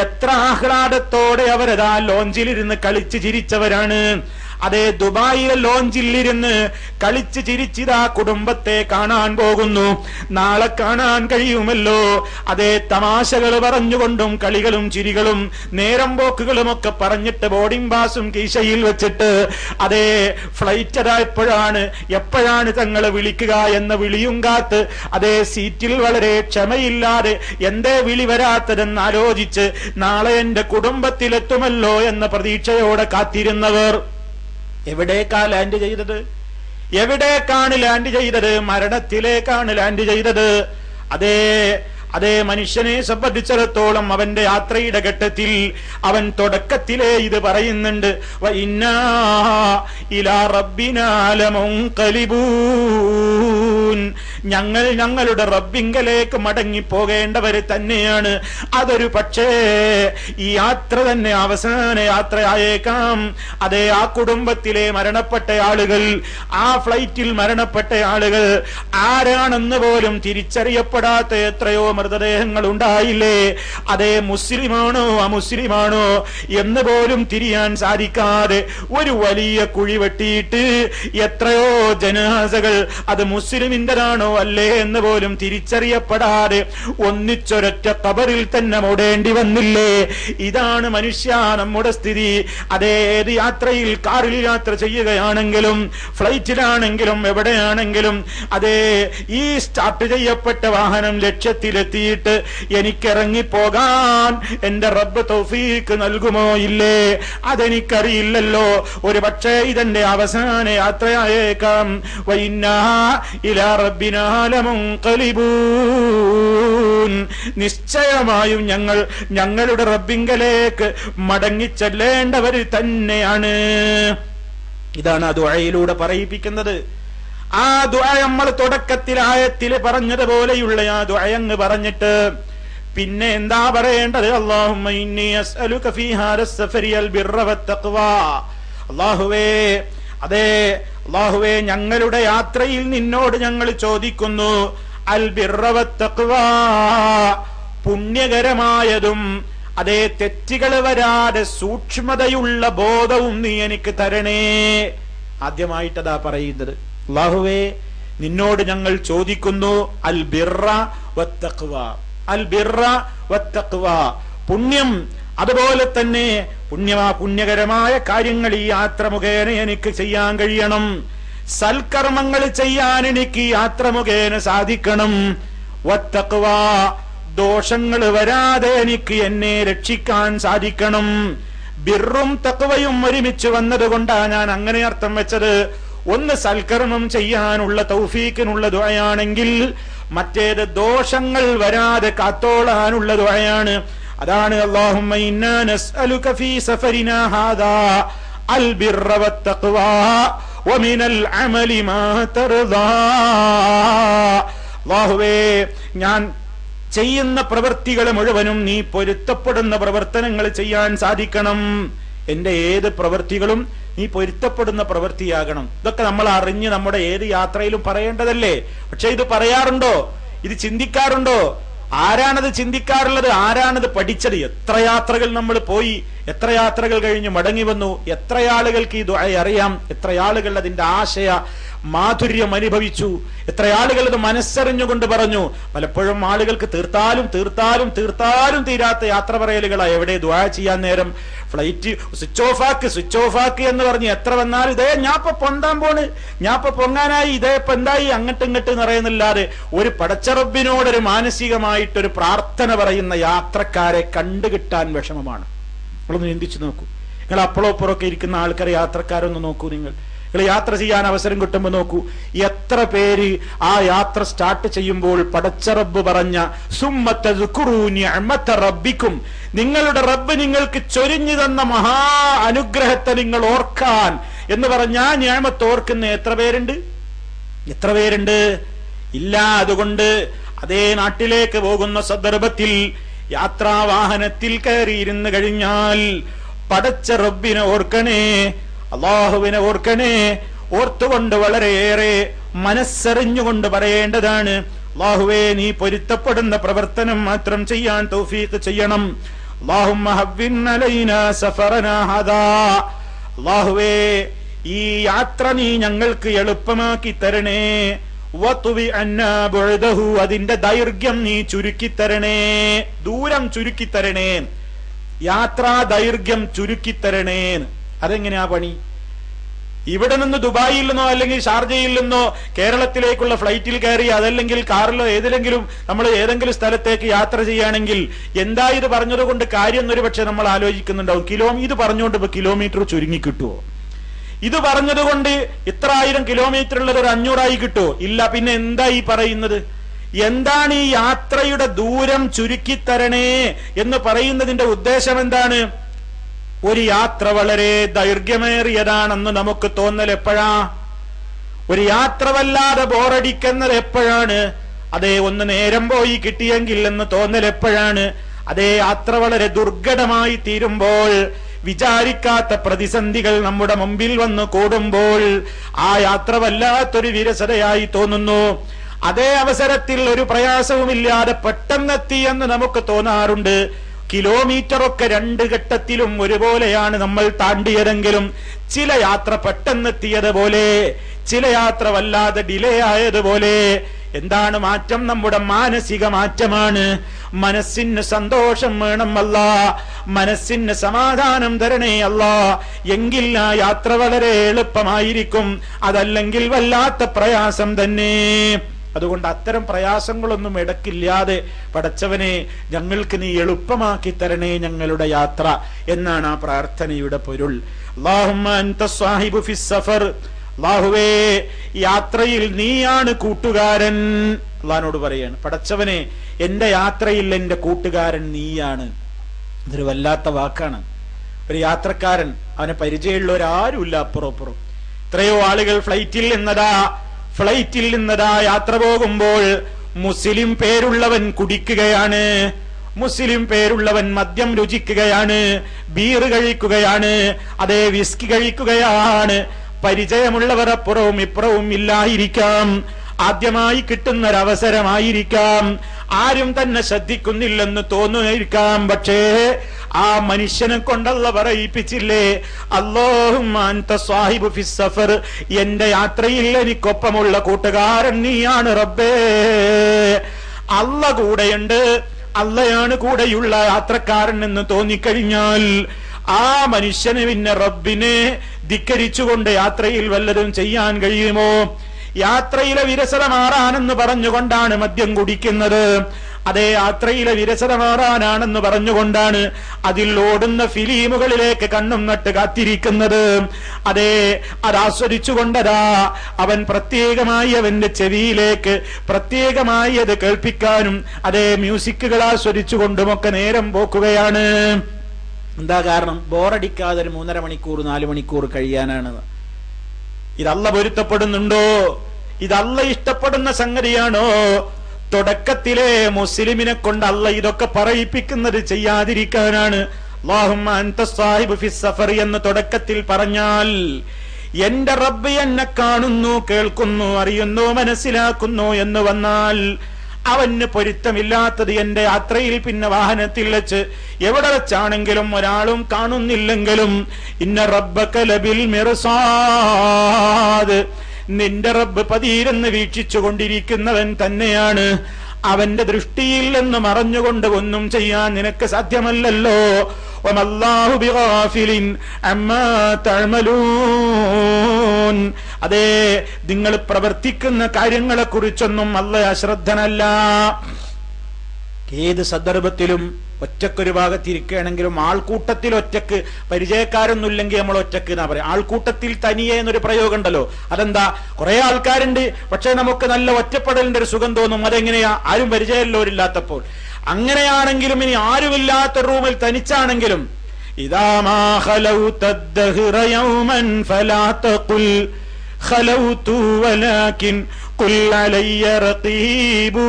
എത്ര ആഹ്ലാദത്തോടെ അവരതാ ലോഞ്ചിലിരുന്ന് കളിച്ച് ചിരിച്ചവരാണ്. അതേ, ദുബായിലെ ലോഞ്ചിലിരുന്ന് കളിച്ച് ചിരിച്ചിതാ കുടുംബത്തെ കാണാൻ പോകുന്നു. നാളെ കാണാൻ കഴിയുമല്ലോ. അതേ, തമാശകൾ പറഞ്ഞുകൊണ്ടും കളികളും ചിരികളും നേരം പോക്കുകളും ഒക്കെ പറഞ്ഞിട്ട് ബോർഡിംഗ് പാസും കീശയിൽ വെച്ചിട്ട്, അതേ, ഫ്ലൈറ്റ് അതാ എപ്പോഴാണ് തങ്ങളെ വിളിക്കുക എന്ന വിളിയും കാത്ത്, അതേ, സീറ്റിൽ വളരെ ക്ഷമയില്ലാതെ എന്തേ വിളി വരാത്തതെന്ന് ആലോചിച്ച് നാളെ എന്റെ കുടുംബത്തിലെത്തുമല്ലോ എന്ന പ്രതീക്ഷയോടെ കാത്തിരുന്നവർ എവിടേക്കാ ലാൻഡ് ചെയ്തത്? എവിടേക്കാണ് ലാൻഡ് ചെയ്തത്? മരണത്തിലേക്കാണ് ലാൻഡ് ചെയ്തത്. അതേ, മനുഷ്യനെ സംബന്ധിച്ചിടത്തോളം അവന്റെ യാത്രയുടെ ഘട്ടത്തിൽ അവൻ തുടക്കത്തിലേ ഇത് പറയുന്നുണ്ട്, വഇന്നാ ഇലാ റബ്ബിനാ ലമുൻഖലിബൂൻ. ഞങ്ങൾ ഞങ്ങളുടെ റബ്ബിങ്കലേക്ക് മടങ്ങി പോകേണ്ടവര് തന്നെയാണ്. അതൊരു പക്ഷേ ഈ യാത്ര തന്നെ അവസാന യാത്രയായേക്കാം. അതേ, ആ കുടുംബത്തിലെ മരണപ്പെട്ട ആളുകൾ, ആ ഫ്ലൈറ്റിൽ മരണപ്പെട്ട ആളുകൾ ആരാണെന്ന് പോലും തിരിച്ചറിയപ്പെടാത്ത എത്രയോ മൃതദേഹങ്ങൾ ഉണ്ടായില്ലേ? അതേ, മുസ്ലിമാണോ അമുസ്ലിമാണോ എന്ന് പോലും തിരിയാൻ സാധിക്കാതെ ഒരു വലിയ കുഴി വെട്ടിയിട്ട് എത്രയോ ജനാസകൾ അത് മുസ്ലിമിന്റെതാണോ അല്ലേ എന്ന് പോലും തിരിച്ചറിയപ്പെടാതെ ഒന്നിച്ചൊരൊറ്റ ഖബറിൽ തന്നെ മൂടേണ്ടി വന്നില്ലേ? ഇതാണ് മനുഷ്യ നമ്മുടെ സ്ഥിതി. അതേ, ഏത് യാത്രയിൽ, കാറിൽ യാത്ര ചെയ്യുകയാണെങ്കിലും ഫ്ലൈറ്റിലാണെങ്കിലും എവിടെയാണെങ്കിലും, അതേ, ഈ സ്റ്റാർട്ട് ചെയ്യപ്പെട്ട വാഹനം ലക്ഷ്യത്തിലെത്തിയിട്ട് എനിക്കിറങ്ങിപ്പോകാൻ എന്റെ റബ്ബ് തൗഫീക്ക് നൽകുമോ ഇല്ലേ? അതെനിക്കറിയില്ലല്ലോ. ഒരു പക്ഷേ ഇതെന്റെ അവസാന യാത്രയായേക്കാം. വഇന്നാ ഇലാ റബ്ബിനാ ലമുൻഖലിബൂൻ. നിശ്ചയമായും ഞങ്ങൾ ഞങ്ങളുടെ റബ്ബിങ്കലേക്ക് മടങ്ങിച്ചെല്ലേണ്ടവര് തന്നെയാണ്. ഇതാണ് ആ ദുആയിലൂടെ പറയിപ്പിക്കുന്നത്. ആ ദുആ നമ്മൾ തുടക്കത്തിൽ ആയത്തിൽ പറഞ്ഞതുപോലെയുള്ള ആ ദുആ അങ്ങ് പറഞ്ഞിട്ട് പിന്നെ എന്താ പറയേണ്ടത്? അല്ലാഹുമ്മ ഇന്നി അസ്അലുക ഫീ ഹാദസ് സഫരി അൽ ബിർറ വത്തഖ്വാ. അല്ലാഹുവേ, അതേ, അല്ലാഹുവേ, ഞങ്ങളുടെ യാത്രയിൽ നിന്നോട് ഞങ്ങൾ ചോദിക്കുന്നു അൽ ബിർറ വത്തഖ്വാ, പുണ്യകരമായതും അതേ തെറ്റുകൾ വരാതെ സൂക്ഷ്മതയുള്ള ബോധവും നീ എനിക്ക് തരണേ. ആദ്യമായിട്ടതാ പറയുന്നത്. അല്ലാഹുവേ, നിന്നോട് ഞങ്ങൾ ചോദിക്കുന്നു അൽ ബിർറ വത്തഖ്വ, അൽ ബിർറ വത്തഖ്വ, പുണ്യം അതുപോലെ തന്നെ പുണ്യകരമായ കാര്യങ്ങൾ ഈ യാത്ര മുഖേന എനിക്ക് ചെയ്യാൻ കഴിയണം. സൽക്കർമ്മങ്ങൾ ചെയ്യാൻ എനിക്ക് യാത്ര മുഖേന സാധിക്കണം. വത്തഖ്വ, ദോഷങ്ങൾ വരാതെ എനിക്ക് എന്നെ രക്ഷിക്കാൻ സാധിക്കണം. ബിർറും തഖ്വയും ഒരുമിച്ച് വന്നതുകൊണ്ടാണ് ഞാൻ അങ്ങനെ അർത്ഥം വെച്ചത്. ഒന്ന് സൽക്കർമ്മം ചെയ്യാനുള്ള തൗഫീഖിനുള്ള ദുആയാണെങ്കിൽ മറ്റേത് ദോഷങ്ങൾ വരാതെ കാത്തോളാനുള്ള ദുആയാണ്. അതാണ് അല്ലാഹുമ്മ ഇന്നാ നസ്അലുക ഫീ സഫരിനാ ഹാദാ അൽ ബിർറ വത്തഖ്വ വമിനൽ അമലി മാ തർദാ. അല്ലാഹുവേ, ഞാൻ ചെയ്യുന്ന പ്രവൃത്തികൾ മുഴുവനും നീ പൊരുത്തപ്പെടുന്ന പ്രവർത്തനങ്ങൾ ചെയ്യാൻ സാധിക്കണം. എന്റെ ഏത് പ്രവൃത്തികളും നീ പൊരുത്തപ്പെടുന്ന പ്രവൃത്തിയാകണം. ഇതൊക്കെ നമ്മൾ അറിഞ്ഞ് നമ്മുടെ ഏത് യാത്രയിലും പറയേണ്ടതല്ലേ. പക്ഷെ ഇത് പറയാറുണ്ടോ? ഇത് ചിന്തിക്കാറുണ്ടോ? ആരാണത് ചിന്തിക്കാറുള്ളത്? ആരാണത് പഠിച്ചത്? എത്ര യാത്രകൾ നമ്മൾ പോയി, എത്ര യാത്രകൾ കഴിഞ്ഞ് മടങ്ങി വന്നു. എത്ര ആളുകൾക്ക് ഈ ദുആ അറിയാം? എത്ര ആളുകൾ അതിന്റെ ആശയ മാധുര്യം അനുഭവിച്ചു? എത്ര ആളുകൾ അത് മനസ്സറിഞ്ഞുകൊണ്ട് പറഞ്ഞു? പലപ്പോഴും ആളുകൾക്ക് തീർത്താലും തീർത്താലും തീർത്താലും തീരാത്ത യാത്ര പറയലുകളാ. എവിടെ ദുആ ചെയ്യാൻ നേരം ഫ്ലൈറ്റ് സ്വിച്ച് ഓഫ് ആക്ക് എന്ന് പറഞ്ഞ് എത്ര വന്നാലും ഇതേ ഞാപ്പ പൊന്താൻ പോണ്, ഞാപ്പ പൊങ്ങാനായി, ഇതേ ഇപ്പൊ എന്തായി, അങ്ങോട്ട് ഇങ്ങോട്ട് നിറയുന്നില്ലാതെ ഒരു പടച്ചറബിനോടൊരു മാനസികമായിട്ടൊരു പ്രാർത്ഥന പറയുന്ന യാത്രക്കാരെ കണ്ടുകിട്ടാൻ വിഷമമാണ്. നിങ്ങളൊന്ന് ചിന്തിച്ചു നോക്കൂ. നിങ്ങൾ അപ്പുറം ഇപ്പുറമൊക്കെ ഇരിക്കുന്ന ആൾക്കാരെ, യാത്രക്കാരൊന്ന് നോക്കൂ. നിങ്ങൾ യാത്ര ചെയ്യാൻ അവസരം കിട്ടുമ്പോൾ നോക്കൂ, എത്ര പേര് ആ യാത്ര സ്റ്റാർട്ട് ചെയ്യുമ്പോൾ പടച്ചറബ്ബ് പറഞ്ഞ സുമ്മത്തദ്കുറൂ നിഅമത റബ്ബിക്കും, നിങ്ങളുടെ റബ്ബ് നിങ്ങൾക്ക് ചൊരിഞ്ഞു തന്ന മഹാ അനുഗ്രഹത്തെ നിങ്ങൾ ഓർക്കാൻ എന്ന് പറഞ്ഞാ നിഅമത്ത് ഓർക്കുന്ന എത്ര പേരുണ്ട്? എത്ര പേരുണ്ട്? ഇല്ല. അതുകൊണ്ട് അതേ നാട്ടിലേക്ക് പോകുന്ന സന്ദർഭത്തിൽ യാത്രാവാഹനത്തിൽ കയറിയിരുന്ന് കഴിഞ്ഞാൽ പടച്ച റബ്ബിനെ ഓർക്കണേ, അള്ളാഹുവിനെ ഓർക്കണേ. ഓർത്തുകൊണ്ട് വളരെയേറെ മനസ്സറിഞ്ഞുകൊണ്ട് പറയേണ്ടതാണ്. അള്ളാഹുവേ, നീ പൊരുത്തപ്പെടുന്ന പ്രവർത്തനം മാത്രം ചെയ്യാൻ തൗഫീഖ് ചെയ്യണം. അല്ലാഹുമ്മ ഹവ്വിൻ അലൈനാ സഫറനാ ഹാദാ, അള്ളാഹുവേ, ഈ യാത്ര നീ ഞങ്ങൾക്ക് എളുപ്പമാക്കി തരണേ. വതുവി അന്നാ ബുഅദഹു, അതിന്റെ ദൈർഘ്യം നീ ചുരുക്കിത്തരണേ, ദൂരം ചുരുക്കിത്തരണേ, യാത്രാ ദൈർഘ്യം ചുരുക്കിത്തരണേ. അതെങ്ങനെയാ പണി? ഇവിടെ നിന്ന് ദുബായിൽ നിന്നോ അല്ലെങ്കിൽ ഷാർജയിൽ നിന്നോ കേരളത്തിലേക്കുള്ള ഫ്ലൈറ്റിൽ കയറി അതല്ലെങ്കിൽ കാറിലോ ഏതിലെങ്കിലും നമ്മൾ ഏതെങ്കിലും സ്ഥലത്തേക്ക് യാത്ര ചെയ്യുകയാണെങ്കിൽ എന്താ ഇത് പറഞ്ഞത് കൊണ്ട് കാര്യം എന്നൊരു പക്ഷെ നമ്മൾ ആലോചിക്കുന്നുണ്ടാവും. ഇത് പറഞ്ഞുകൊണ്ട് ഇപ്പൊ കിലോമീറ്റർ ചുരുങ്ങി കിട്ടുമോ? ഇത് പറഞ്ഞതുകൊണ്ട് ഇത്ര 1000 കിലോമീറ്റർ ഉള്ളത് ഒരു 500 കിട്ടുമോ? ഇല്ല. പിന്നെ എന്താ ഈ പറയുന്നത്? എന്താണ് ഈ യാത്രയുടെ ദൂരം ചുരുക്കിത്തരണേ എന്ന് പറയുന്നതിന്റെ ഉദ്ദേശം എന്താണ്? ഒരു യാത്ര വളരെ ദൈർഘ്യമേറിയതാണെന്ന് നമുക്ക് തോന്നൽ എപ്പോഴാ? ഒരു യാത്ര വല്ലാതെ ബോറടിക്കുന്നത് എപ്പോഴാണ്? അതേ, ഒന്ന് നേരം പോയി കിട്ടിയെങ്കിൽ എന്ന് തോന്നൽ എപ്പോഴാണ്? അതേ, യാത്ര വളരെ ദുർഘടമായി തീരുമ്പോൾ, വിചാരിക്കാത്ത പ്രതിസന്ധികൾ നമ്മുടെ മുമ്പിൽ വന്ന് കൂടുമ്പോൾ ആ യാത്ര വല്ലാത്തൊരു വിരസതയായി തോന്നുന്നു. അതേ അവസരത്തിൽ ഒരു പ്രയാസവുമില്ലാതെ പെട്ടെന്നെത്തി എന്ന് നമുക്ക് തോന്നാറുണ്ട്. കിലോമീറ്ററൊക്കെ 2 ഘട്ടത്തിലും ഒരുപോലെയാണ് നമ്മൾ താണ്ടിയതെങ്കിലും ചില യാത്ര പെട്ടെന്നെത്തിയതുപോലെ, ചില യാത്ര വല്ലാതെ ഡിലേ ആയതുപോലെ. എന്താണ് മാറ്റം? നമ്മുടെ മാനസിക മാറ്റമാണ്. മനസ്സിന് സന്തോഷം വേണം അല്ലാ, മനസ്സിന് സമാധാനം തരണേ അല്ലാ. എങ്കിൽ ആ യാത്ര വളരെ എളുപ്പമായിരിക്കും. അതല്ലെങ്കിൽ വല്ലാത്ത പ്രയാസം തന്നെ. അതുകൊണ്ട് അത്തരം പ്രയാസങ്ങളൊന്നും ഇടക്കില്ലാതെ പടച്ചവനെ ഞങ്ങൾക്ക് നീ എളുപ്പമാക്കി തരണേ ഞങ്ങളുടെ യാത്ര എന്നാണ് ആ പ്രാർത്ഥനയുടെ പൊരുൾ. അല്ലാഹുമ്മ അൻത സ്വാഹിബു ഫിസ് സഫർ, അല്ലാഹുവേ, യാത്രയിൽ നീയാണ് കൂട്ടുകാരൻ. അല്ലാഹുവോട് പറയാണ്, പടച്ചവനെ എന്റെ യാത്രയിൽ എന്റെ കൂട്ടുകാരൻ നീയാണ്. ഇതൊരു വല്ലാത്ത വാക്കാണ്. ഒരു യാത്രക്കാരൻ, അവനെ പരിചയമുള്ളവരാരുമില്ല അപ്പുറം. എത്രയോ ആളുകൾ ഫ്ലൈറ്റിൽ നിന്നതാ യാത്ര പോകുമ്പോൾ മുസ്ലിം പേരുള്ളവൻ കുടിക്കുകയാണ്, മുസ്ലിം പേരുള്ളവൻ മദ്യം രുചിക്കുകയാണ്, ബീർ കഴിക്കുകയാണ്, അതേ വിസ്കി കഴിക്കുകയാണ്. പരിചയമുള്ളവർ അപ്പുറവും ഇപ്പുറവും ഇല്ലായിരിക്കാം. ആദ്യമായി കിട്ടുന്നൊരവസരമായിരിക്കാം. ആരും തന്നെ ശ്രദ്ധിക്കുന്നില്ലെന്ന് തോന്നുമായിരിക്കാം. പക്ഷേ ആ മനുഷ്യനെ കൊണ്ടല്ല പറയിപ്പിച്ചില്ലേ, അല്ലാഹുമ്മ അൻത സ്വാഹിബു ഫിസ് സഫർ, എന്റെ യാത്രയിൽ എനിക്കൊപ്പമുള്ള കൂട്ടുകാരൻ നീയാണ് റബ്ബേ. അല്ല കൂടെയുണ്ട്, അല്ലയാണ് കൂടെയുള്ള യാത്രക്കാരൻ എന്ന് തോന്നിക്കഴിഞ്ഞാൽ ആ മനുഷ്യന് പിന്നെ റബ്ബിനെ ധിക്കരിച്ചുകൊണ്ട് യാത്രയിൽ വല്ലതും ചെയ്യാൻ കഴിയുമോ? യാത്രയിലെ വിരസത മാറാനെന്ന് പറഞ്ഞുകൊണ്ടാണ് മദ്യം കുടിക്കുന്നത്. അതേ യാത്രയിലെ വിരസത മാറാനാണെന്ന് പറഞ്ഞുകൊണ്ടാണ് അതിൽ ഓടുന്ന ഫിലിമുകളിലേക്ക് കണ്ണും നട്ട് കാത്തിരിക്കുന്നത്. അതേ, അതാസ്വദിച്ചുകൊണ്ടതാ അവൻ പ്രത്യേകമായി അവന്റെ ചെവിയിലേക്ക് പ്രത്യേകമായി അത് കേൾപ്പിക്കാനും അതേ മ്യൂസിക്കുകൾ ആസ്വദിച്ചുകൊണ്ടുമൊക്കെ നേരം പോക്കുകയാണ്. എന്താ കാരണം? ബോറടിക്കാതെ ഒരു 3.5 മണിക്കൂർ 4 മണിക്കൂർ കഴിയാനാണ്. ഇതല്ല പൊരുത്തപ്പെടുന്നുണ്ടോ? ഇതല്ല ഇഷ്ടപ്പെടുന്ന സംഗതിയാണോ? തുടക്കത്തിലെ മുസ്ലിമിനെ കൊണ്ട് അല്ല ഇതൊക്കെ പറയിപ്പിക്കുന്നത് ചെയ്യാതിരിക്കാനാണ്. അല്ലാഹുമ്മ അൻത സ്വാഹിബു ഫിസ് സഫർ എന്ന് തുടക്കത്തിൽ പറഞ്ഞാൽ എന്റെ റബ്ബ് എന്നെ കാണുന്നു, കേൾക്കുന്നു, അറിയുന്നു, മനസ്സിലാക്കുന്നു എന്ന് വന്നാൽ അവന് പൊരുത്തമില്ലാത്തത് എന്റെ യാത്രയിൽ പിന്നെ വാഹനത്തിൽ വെച്ച് എവിടെ വെച്ചാണെങ്കിലും ഒരാളും കാണുന്നില്ലെങ്കിലും ഇന്ന റബ്ബക ലബിൽ മിർസാദ്, നിന്റെ റബ്ബ് പതിയിരുന്ന് വീക്ഷിച്ചു കൊണ്ടിരിക്കുന്നവൻ തന്നെയാണ്. അവന്റെ ദൃഷ്ടിയിൽ നിന്ന് മറഞ്ഞുകൊണ്ട് ഒന്നും ചെയ്യാൻ നിനക്ക് സാധ്യമല്ലല്ലോ. വമല്ലാഹു ബിഗാഫിലിൻ അമ്മാ തഅമലൂൻ, അതേ, നിങ്ങൾ പ്രവർത്തിക്കുന്ന കാര്യങ്ങളെ കുറിച്ചൊന്നും അല്ലാഹു അശ്രദ്ധനല്ല. ഏത് സന്ദർഭത്തിലും ഒറ്റക്കൊരു ഭാഗത്തിരിക്കുകയാണെങ്കിലും ആൾക്കൂട്ടത്തിൽ ഒറ്റക്ക്, പരിചയക്കാരൊന്നുമില്ലെങ്കിൽ നമ്മൾ ഒറ്റക്ക് എന്നാ പറയാം. ആൾക്കൂട്ടത്തിൽ തനിയെ എന്നൊരു പ്രയോഗം ഉണ്ടല്ലോ, അതെന്താ? കുറെ ആൾക്കാരുണ്ട്, പക്ഷെ നമുക്ക് നല്ല ഒറ്റപ്പെടലിന്റെ ഒരു സുഖം തോന്നും. അതെങ്ങനെയാ? ആരും പരിചയമുള്ളവരില്ലാത്തപ്പോൾ. അങ്ങനെയാണെങ്കിലും ഇനി ആരുമില്ലാത്ത റൂമിൽ തനിച്ചാണെങ്കിലും ഇദാ മാ ഖലൗത ദഹ്റ യൗമൻ ഫലാ തഖുൽ ഖലൗതു വലാകിൻ ഖുൽ അലയ്യ റഖീബു,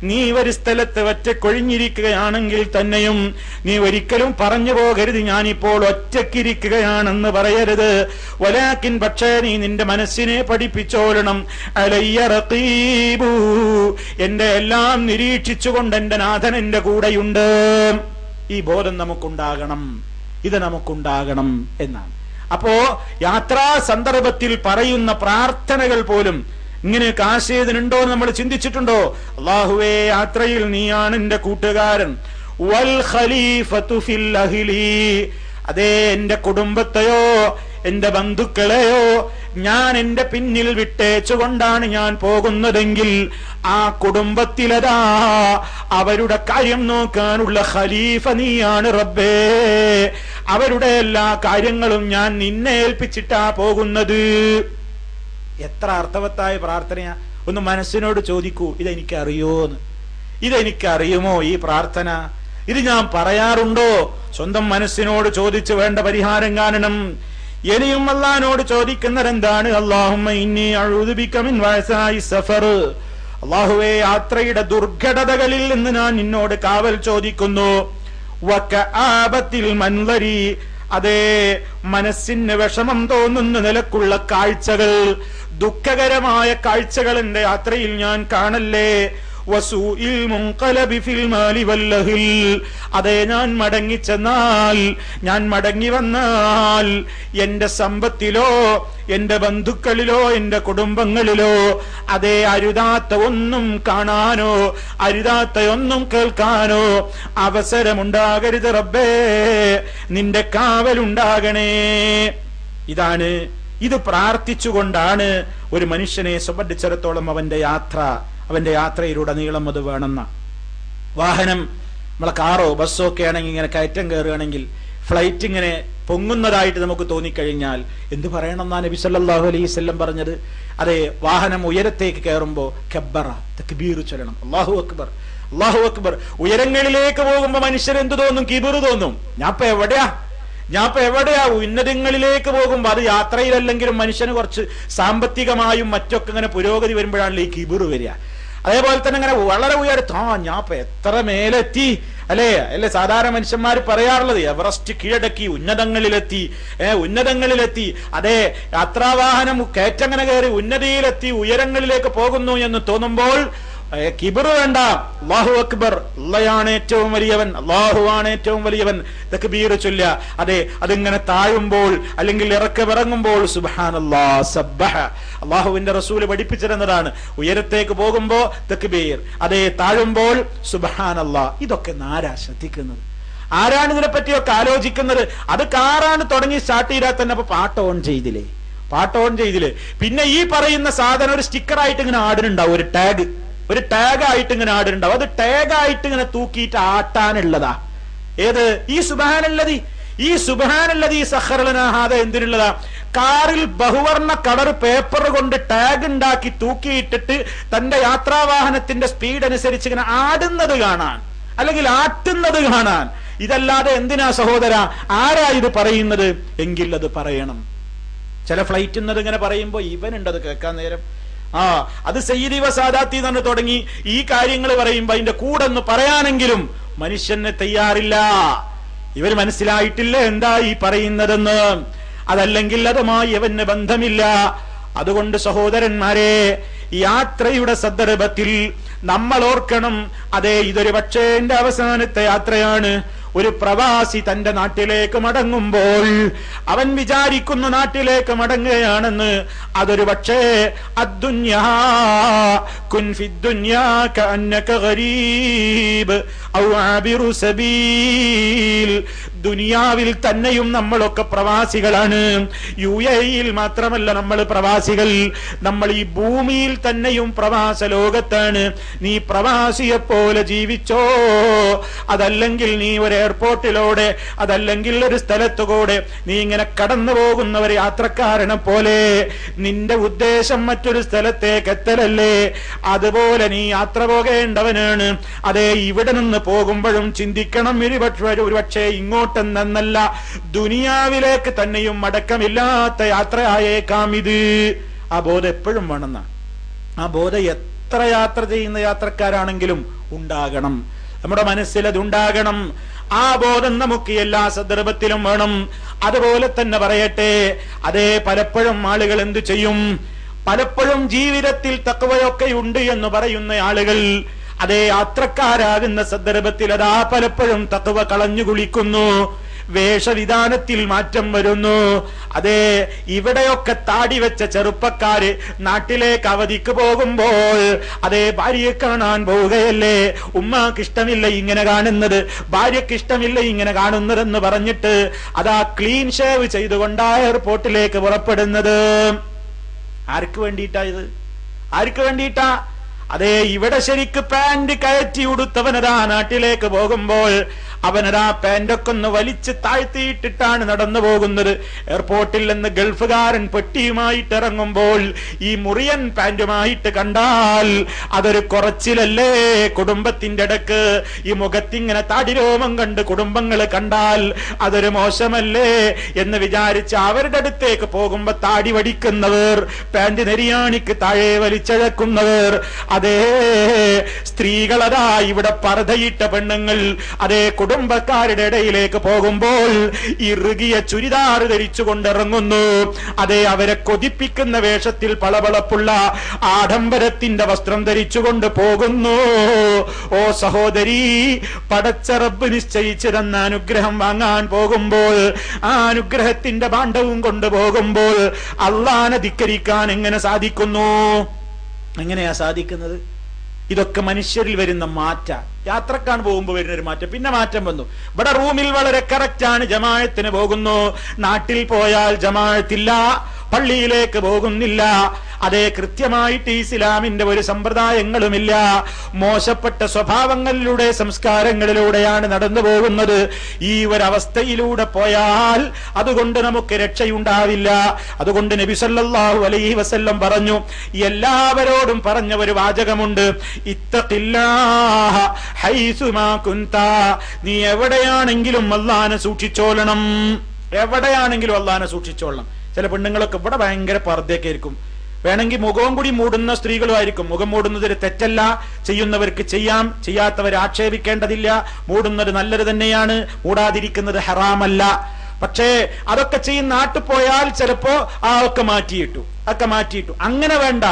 നീ ഒരു സ്ഥലത്ത് ഒറ്റക്കൊഴിഞ്ഞിരിക്കുകയാണെങ്കിൽ തന്നെയും നീ ഒരിക്കലും പറഞ്ഞു പോകരുത് ഞാനിപ്പോൾ ഒറ്റക്കിരിക്കുകയാണെന്ന് പറയരുത്. വലാകിൻ, പക്ഷേ നീ നിന്റെ മനസ്സിനെ പഠിപ്പിച്ചോളണം. അലയ്യ റഖീബു, എന്റെ എല്ലാം നിരീക്ഷിച്ചുകൊണ്ട് എന്റെ നാഥൻ എന്റെ കൂടെയുണ്ട്. ഈ ബോധം നമുക്കുണ്ടാകണം, ഇത് നമുക്കുണ്ടാകണം എന്നാണ്. അപ്പോ യാത്രാ സന്ദർഭത്തിൽ പറയുന്ന പ്രാർത്ഥനകൾ പോലും ഇങ്ങനെ ആശയത്തിനുണ്ടോ എന്ന് നമ്മൾ ചിന്തിച്ചിട്ടുണ്ടോ? അല്ലാഹുവേ, യാത്രയിൽ നീയാണ് എന്റെ കൂട്ടുകാരൻ. വൽ ഖലീഫതു ഫിൽ അഹ്ലി, അതേ, എന്റെ കുടുംബത്തെയോ എന്റെ ബന്ധുക്കളെയോ ഞാൻ എന്റെ പിന്നിൽ വിട്ടേച്ചുകൊണ്ടാണ് ഞാൻ പോകുന്നതെങ്കിൽ ആ കുടുംബത്തിലതാ അവരുടെ കാര്യം നോക്കാനുള്ള ഖലീഫ നീയാണ് റബ്ബേ. അവരുടെ എല്ലാ കാര്യങ്ങളും ഞാൻ നിന്നെ ഏൽപ്പിച്ചിട്ടാ പോകുന്നത്. എത്ര അർത്ഥവത്തായ പ്രാർത്ഥനയാ! ഒന്ന് മനസ്സിനോട് ചോദിക്കൂ, ഇതെനിക്കറിയോന്ന്, ഇതെനിക്കറിയുമോ ഈ പ്രാർത്ഥന? ഇത് ഞാൻ പറയാറുണ്ടോ? സ്വന്തം മനസ്സിനോട് ചോദിച്ച് വേണ്ട പരിഹാരം കാണണം. ഇനിയും അല്ലാഹുവോട് ചോദിക്കുന്നതെന്താണ്? അല്ലാഹുമ്മ ഇന്നി അഊദു ബിക മിൻ വഅസായി സഫർ, അല്ലാഹുവേ, യാത്രയുടെ ദുർഘടതകളിൽ നിന്ന് ഞാൻ നിന്നോട് കാവൽ ചോദിക്കുന്നു. വകആബത്തിൽ മൻളരി, അതേ, മനസ്സിന് വിഷമം തോന്നുന്ന നിലക്കുള്ള കാഴ്ചകൾ, ദുഃഖകരമായ കാഴ്ചകൾ എന്റെ യാത്രയിൽ ഞാൻ കാണല്ലേ. വസൂഇൽ മുൻഖലബി ഫിൽ മാലി വല്ലഹിൽ, അതേ, ഞാൻ മടങ്ങിച്ചെന്നാൽ, ഞാൻ മടങ്ങി വന്നാൽ എന്റെ സമ്പത്തിലോ എന്റെ ബന്ധുക്കളിലോ എന്റെ കുടുംബങ്ങളിലോ അതേ അരുതാത്ത ഒന്നും കാണാനോ അരുതാത്ത ഒന്നും കേൾക്കാനോ അവസരമുണ്ടാകരുത് റബ്ബേ. നിന്റെ കാവലുണ്ടാകണേ. ഇത് പ്രാർത്ഥിച്ചുകൊണ്ടാണ് ഒരു മനുഷ്യനെ സംബന്ധിച്ചിടത്തോളം അവന്റെ യാത്രയിലൂടെ നീളം അത് വേണമെന്ന. വാഹനം, നമ്മളെ കാറോ ബസ്സോ ഒക്കെ ആണെങ്കിൽ ഇങ്ങനെ കയറ്റം കയറുകയാണെങ്കിൽ, ഫ്ലൈറ്റ് ഇങ്ങനെ പൊങ്ങുന്നതായിട്ട് നമുക്ക് തോന്നിക്കഴിഞ്ഞാൽ എന്ത് പറയണമെന്നാ നബി സല്ലല്ലാഹു അലൈഹി വസല്ലം പറഞ്ഞത്? അതെ, വാഹനം ഉയരത്തേക്ക് കയറുമ്പോ കബ്ബറ, തക്ബീർ ചൊല്ലണം. അല്ലാഹു അക്ബർ, അല്ലാഹു അക്ബർ. ഉയരങ്ങളിലേക്ക് പോകുമ്പോ മനുഷ്യർ എന്ത് തോന്നും? കിബിർ തോന്നും. ഞാനിപ്പോ എവിടെയാ? ഉന്നതങ്ങളിലേക്ക് പോകുമ്പോ, അത് യാത്രയിലല്ലെങ്കിലും മനുഷ്യന് കുറച്ച് സാമ്പത്തികമായും മറ്റൊക്കെ ഇങ്ങനെ പുരോഗതി വരുമ്പോഴാണല്ലോ ഈ കിബിർ വരിക. അതേപോലെ തന്നെ ഇങ്ങനെ വളരെ ഞാനിപ്പോ എത്ര മേലെത്തി, അല്ലേ സാധാരണ മനുഷ്യന്മാർ പറയാറുള്ളത്? എവറസ്റ്റ് കീഴടക്കി, ഉന്നതങ്ങളിലെത്തി. അതെ, യാത്രാവാഹനം കയറ്റങ്ങനെ കയറി ഉന്നതിയിലെത്തി, ഉയരങ്ങളിലേക്ക് പോകുന്നു എന്ന് തോന്നുമ്പോൾ കിബർ വേണ്ട, അല്ലാഹു അക്ബർ, അല്ലാഹുവാണ് ഏറ്റവും വലിയവൻ, അല്ലാഹുവാണ് ഏറ്റവും വലിയവൻ, തക്ബീർ ചൊല്ല. അതെ, അതിങ്ങനെ താഴുമ്പോൾ അല്ലെങ്കിൽ ഇറങ്ങുമ്പോൾ സുബ്ഹാനല്ലാഹ് സബ്ബഹ, അല്ലാഹുവിന്റെ റസൂൽ പഠിപ്പിച്ചിരുന്നതാണ്. ഉയരത്തേക്ക് പോകുമ്പോ തക്ബീർ, അതെ താഴുമ്പോൾ സുബ്ഹാനല്ലാഹ്. ഇതൊക്കെ ആരാ ശ്രദ്ധിക്കുന്നത്? ആരാണ് ഇതിനെ പറ്റിയൊക്കെ ആലോചിക്കുന്നത്? അത് കാറാണ് തുടങ്ങി സ്റ്റാർട്ട് ചെയ്താൽ തന്നെ അപ്പൊ പാട്ട് ഓൺ ചെയ്തില്ലേ? പിന്നെ ഈ പറയുന്ന സാധനം ഒരു സ്റ്റിക്കറായിട്ട് ഇങ്ങനെ ആടുന്നുണ്ടാവും, ഒരു ടാഗ് ആയിട്ട് ഇങ്ങനെ ആടുന്നുണ്ടാവും. അത് ടാഗായിട്ട് ഇങ്ങനെ തൂക്കിയിട്ട് ആട്ടാനുള്ളതാ. ഏത്? ഈ സുബ്ഹാനല്ലദീ സഖറ ലനാ ഹാദാ എന്തിനുള്ളതാ? കാറിൽ ബഹുവർണ്ണ കളർ പേപ്പർ കൊണ്ട് ടാഗ് ഉണ്ടാക്കി തൂക്കിയിട്ടിട്ട് തന്റെ യാത്രാവാഹനത്തിന്റെ സ്പീഡ് അനുസരിച്ച് ഇങ്ങനെ ആടുന്നത് കാണാൻ, അല്ലെങ്കിൽ ആട്ടുന്നത് കാണാൻ. ഇതല്ലാതെ എന്തിനാ സഹോദര? ആരാ ഇത് പറയുന്നത്? എങ്കിൽ അത് പറയണം. ചില ഫ്ലൈറ്റ് ഇങ്ങനെ പറയുമ്പോ ഇവനുണ്ടത് കേൾക്കാൻ നേരം. അത് സയ്യിദി വസാദാത്തി തന്നെ തുടങ്ങി ഈ കാര്യങ്ങൾ പറയുമ്പോ അതിന്റെ കൂടെ ഒന്ന് പറയാനെങ്കിലും മനുഷ്യന് തയ്യാറില്ല. ഇവർ മനസ്സിലായിട്ടില്ല എന്താ ഈ പറയുന്നതെന്ന്. അതല്ലെങ്കിൽ അതുമായി അവന് ബന്ധമില്ല. അതുകൊണ്ട് സഹോദരന്മാരെ, യാത്രയുടെ സന്ദർഭത്തിൽ നമ്മൾ ഓർക്കണം, അതെ ഇതൊരു പക്ഷേ എന്റെ അവസാനത്തെ യാത്രയാണ്. ഒരു പ്രവാസി തന്റെ നാട്ടിലേക്ക് മടങ്ങുമ്പോൾ അവൻ വിചാരിക്കുന്ന നാട്ടിലേക്ക് മടങ്ങുകയാണെന്ന്. അതൊരു പക്ഷേ അദ്ദുന്യാ കുൻ ഫിദ്ദുന്യാ കഅന്നക ഗരീബ് ഔ ആബിറു സബീൽ. ദുനിയാവിൽ തന്നെയും നമ്മളൊക്കെ പ്രവാസികളാണ്. UAE-യിൽ മാത്രമല്ല നമ്മൾ പ്രവാസികൾ, നമ്മൾ ഈ ഭൂമിയിൽ തന്നെയും പ്രവാസ ലോകത്താണ്. നീ പ്രവാസിയെ പോലെ ജീവിച്ചോ, അതല്ലെങ്കിൽ നീ ഒരു എയർപോർട്ടിലൂടെ, അതല്ലെങ്കിൽ ഒരു സ്ഥലത്തുകൂടെ നീ ഇങ്ങനെ കടന്നു പോകുന്ന ഒരു യാത്രക്കാരനെ പോലെ നിന്റെ ഉദ്ദേശം മറ്റൊരു സ്ഥലത്തേക്ക് എത്തലല്ലേ, അതുപോലെ നീ യാത്ര പോകേണ്ടവനാണ്. അതേ, ഇവിടെ നിന്ന് പോകുമ്പോഴും ചിന്തിക്കണം, ഒരുപക്ഷെ ഇങ്ങോട്ടെന്നല്ല ദുനിയാവിലേക്ക് തന്നെയും മടക്കമില്ലാത്ത യാത്രയായേക്കാം ഇത്. ആ ബോധം എപ്പോഴും വേണമെന്ന, ആ ബോധം എത്ര യാത്ര ചെയ്യുന്ന യാത്രക്കാരാണെങ്കിലും ഉണ്ടാകണം. നമ്മുടെ മനസ്സിൽ അത് ഉണ്ടാകണം. ആ ബോധം നമുക്ക് എല്ലാ സന്ദർഭത്തിലും വേണം. അതുപോലെ തന്നെ പറയട്ടെ, അതേ പലപ്പോഴും ആളുകൾ എന്തു ചെയ്യും? പലപ്പോഴും ജീവിതത്തിൽ തഖ്വയൊക്കെ ഉണ്ട് എന്ന് പറയുന്ന ആളുകൾ അതേ യാത്രക്കാരാകുന്ന സന്ദർഭത്തിൽ അതാ പലപ്പോഴും തഖ്വ കളഞ്ഞു കുളിക്കുന്നു, വേഷവിധാനത്തിൽ മാറ്റം വരുന്നു. അതെ, ഇവിടെയൊക്കെ താടി വെച്ച ചെറുപ്പക്കാര് നാട്ടിലേക്ക് അവധിക്ക് പോകുമ്പോൾ അതേ ഭാര്യയെ കാണാൻ പോവുകയല്ലേ, ഉമ്മാക്ക് ഇഷ്ടമില്ല ഇങ്ങനെ കാണുന്നത്, ഭാര്യക്ക് ഇഷ്ടമില്ല ഇങ്ങനെ കാണുന്നതെന്ന് പറഞ്ഞിട്ട് അതാ ക്ലീൻ ഷേവ് ചെയ്തുകൊണ്ടാ എയർപോർട്ടിലേക്ക് പുറപ്പെടുന്നത്. ആർക്ക് വേണ്ടിയിട്ടാ ഇത്? ആർക്ക് വേണ്ടിയിട്ടാ? അതെ, ഇവിടെ ശരിക്ക് പാന്റ് കയറ്റി ഉടുത്തവനതാ നാട്ടിലേക്ക് പോകുമ്പോൾ അവനതാ പാന്റൊക്കെ ഒന്ന് വലിച്ച് താഴ്ത്തിയിട്ടിട്ടാണ് നടന്നു പോകുന്നത്. എയർപോർട്ടിൽ നിന്ന് ഗൾഫുകാരൻ പെട്ടിയുമായിട്ട് ഇറങ്ങുമ്പോൾ ഈ മുറിയൻ പാന്റുമായിട്ട് കണ്ടാൽ അതൊരു കുറച്ചിലല്ലേ കുടുംബത്തിന്റെ ഇടക്ക്? ഈ മുഖത്തിങ്ങനെ താടിരോമം കണ്ട് കുടുംബങ്ങൾ കണ്ടാൽ അതൊരു മോശമല്ലേ എന്ന് വിചാരിച്ച് അവരുടെ അടുത്തേക്ക് പോകുമ്പോ താടി വടിക്കുന്നവർ, പാന്റ് നെരിയാണിക്ക് താഴെ വലിച്ചഴക്കുന്നവർ, അതേ സ്ത്രീകളതാ ഇവിടെ പർദ്ദയിട്ട പെണ്ണുങ്ങൾ അതേ കുടുംബക്കാരുടെ ഇടയിലേക്ക് പോകുമ്പോൾ ഇറുകിയ ചുരിദാർ ധരിച്ചു കൊണ്ടിറങ്ങുന്നു. അതേ, അവരെ കൊതിപ്പിക്കുന്ന വേഷത്തിൽ പളപളപ്പുള്ള ആഡംബരത്തിന്റെ വസ്ത്രം ധരിച്ചുകൊണ്ട് പോകുന്നു. ഓ സഹോദരി, പടച്ച റബ്ബ് നിശ്ചയിച്ചു തന്ന അനുഗ്രഹം വാങ്ങാൻ പോകുമ്പോൾ ആ അനുഗ്രഹത്തിന്റെ ഭാണ്ഡവും കൊണ്ടുപോകുമ്പോൾ അള്ളാനെ ധിക്കരിക്കാൻ എങ്ങനെ സാധിക്കുന്നു? എങ്ങനെയാ സാധിക്കുന്നത്? ഇതൊക്കെ മനുഷ്യരിൽ വരുന്ന മാറ്റം. യാത്രക്കാൻ പോകുമ്പോൾ വരുന്ന ഒരു മാറ്റം. പിന്നെ മാറ്റം വന്നു. ഇവിടെ റൂമിൽ വളരെ കറക്റ്റാണ്, ജമാഅത്തിന് പോകുന്നു. നാട്ടിൽ പോയാൽ ജമാഅത്തില്ല, പള്ളിയിലേക്ക് പോകുന്നില്ല. അതേ, കൃത്യമായിട്ട് ഇസ്ലാമിന്റെ ഒരു സമ്പ്രദായങ്ങളുമില്ല. മോശപ്പെട്ട സ്വഭാവങ്ങളിലൂടെ സംസ്കാരങ്ങളിലൂടെയാണ് നടന്നു പോകുന്നത്. ഈ ഒരവസ്ഥയിലൂടെ പോയാൽ അതുകൊണ്ട് നമുക്ക് രക്ഷയുണ്ടാവില്ല. അതുകൊണ്ട് നബി സല്ലല്ലാഹു അലൈഹി വസല്ലം പറഞ്ഞു, എല്ലാവരോടും പറഞ്ഞ ഒരു വാചകമുണ്ട്, ഇത്തഖില്ലാഹ ഹൈസുമാ കുന്ത. നീ എവിടെയാണെങ്കിലും അല്ലാഹനെ സൂക്ഷിച്ചോളണം. എവിടെയാണെങ്കിലും അല്ലാഹനെ സൂക്ഷിച്ചോളണം. ചില പെണ്ണുങ്ങളൊക്കെ ഇവിടെ ഭയങ്കര പർദ്ദയൊക്കെ ആയിരിക്കും, വേണമെങ്കിൽ മുഖവും കൂടി മൂടുന്ന സ്ത്രീകളും ആയിരിക്കും. മുഖം മൂടുന്നത് ഒരു തെറ്റല്ല, ചെയ്യുന്നവർക്ക് ചെയ്യാം, ചെയ്യാത്തവരെ ആക്ഷേപിക്കേണ്ടതില്ല. മൂടുന്നത് നല്ലത് തന്നെയാണ്, മൂടാതിരിക്കുന്നത് ഹറാമല്ല. പക്ഷേ അതൊക്കെ ചെയ്യുന്ന നാട്ടിൽ പോയാൽ ചിലപ്പോ ആ ഒക്കെ മാറ്റിയിട്ടു, ഒക്കെ മാറ്റിയിട്ടു. അങ്ങനെ വേണ്ട,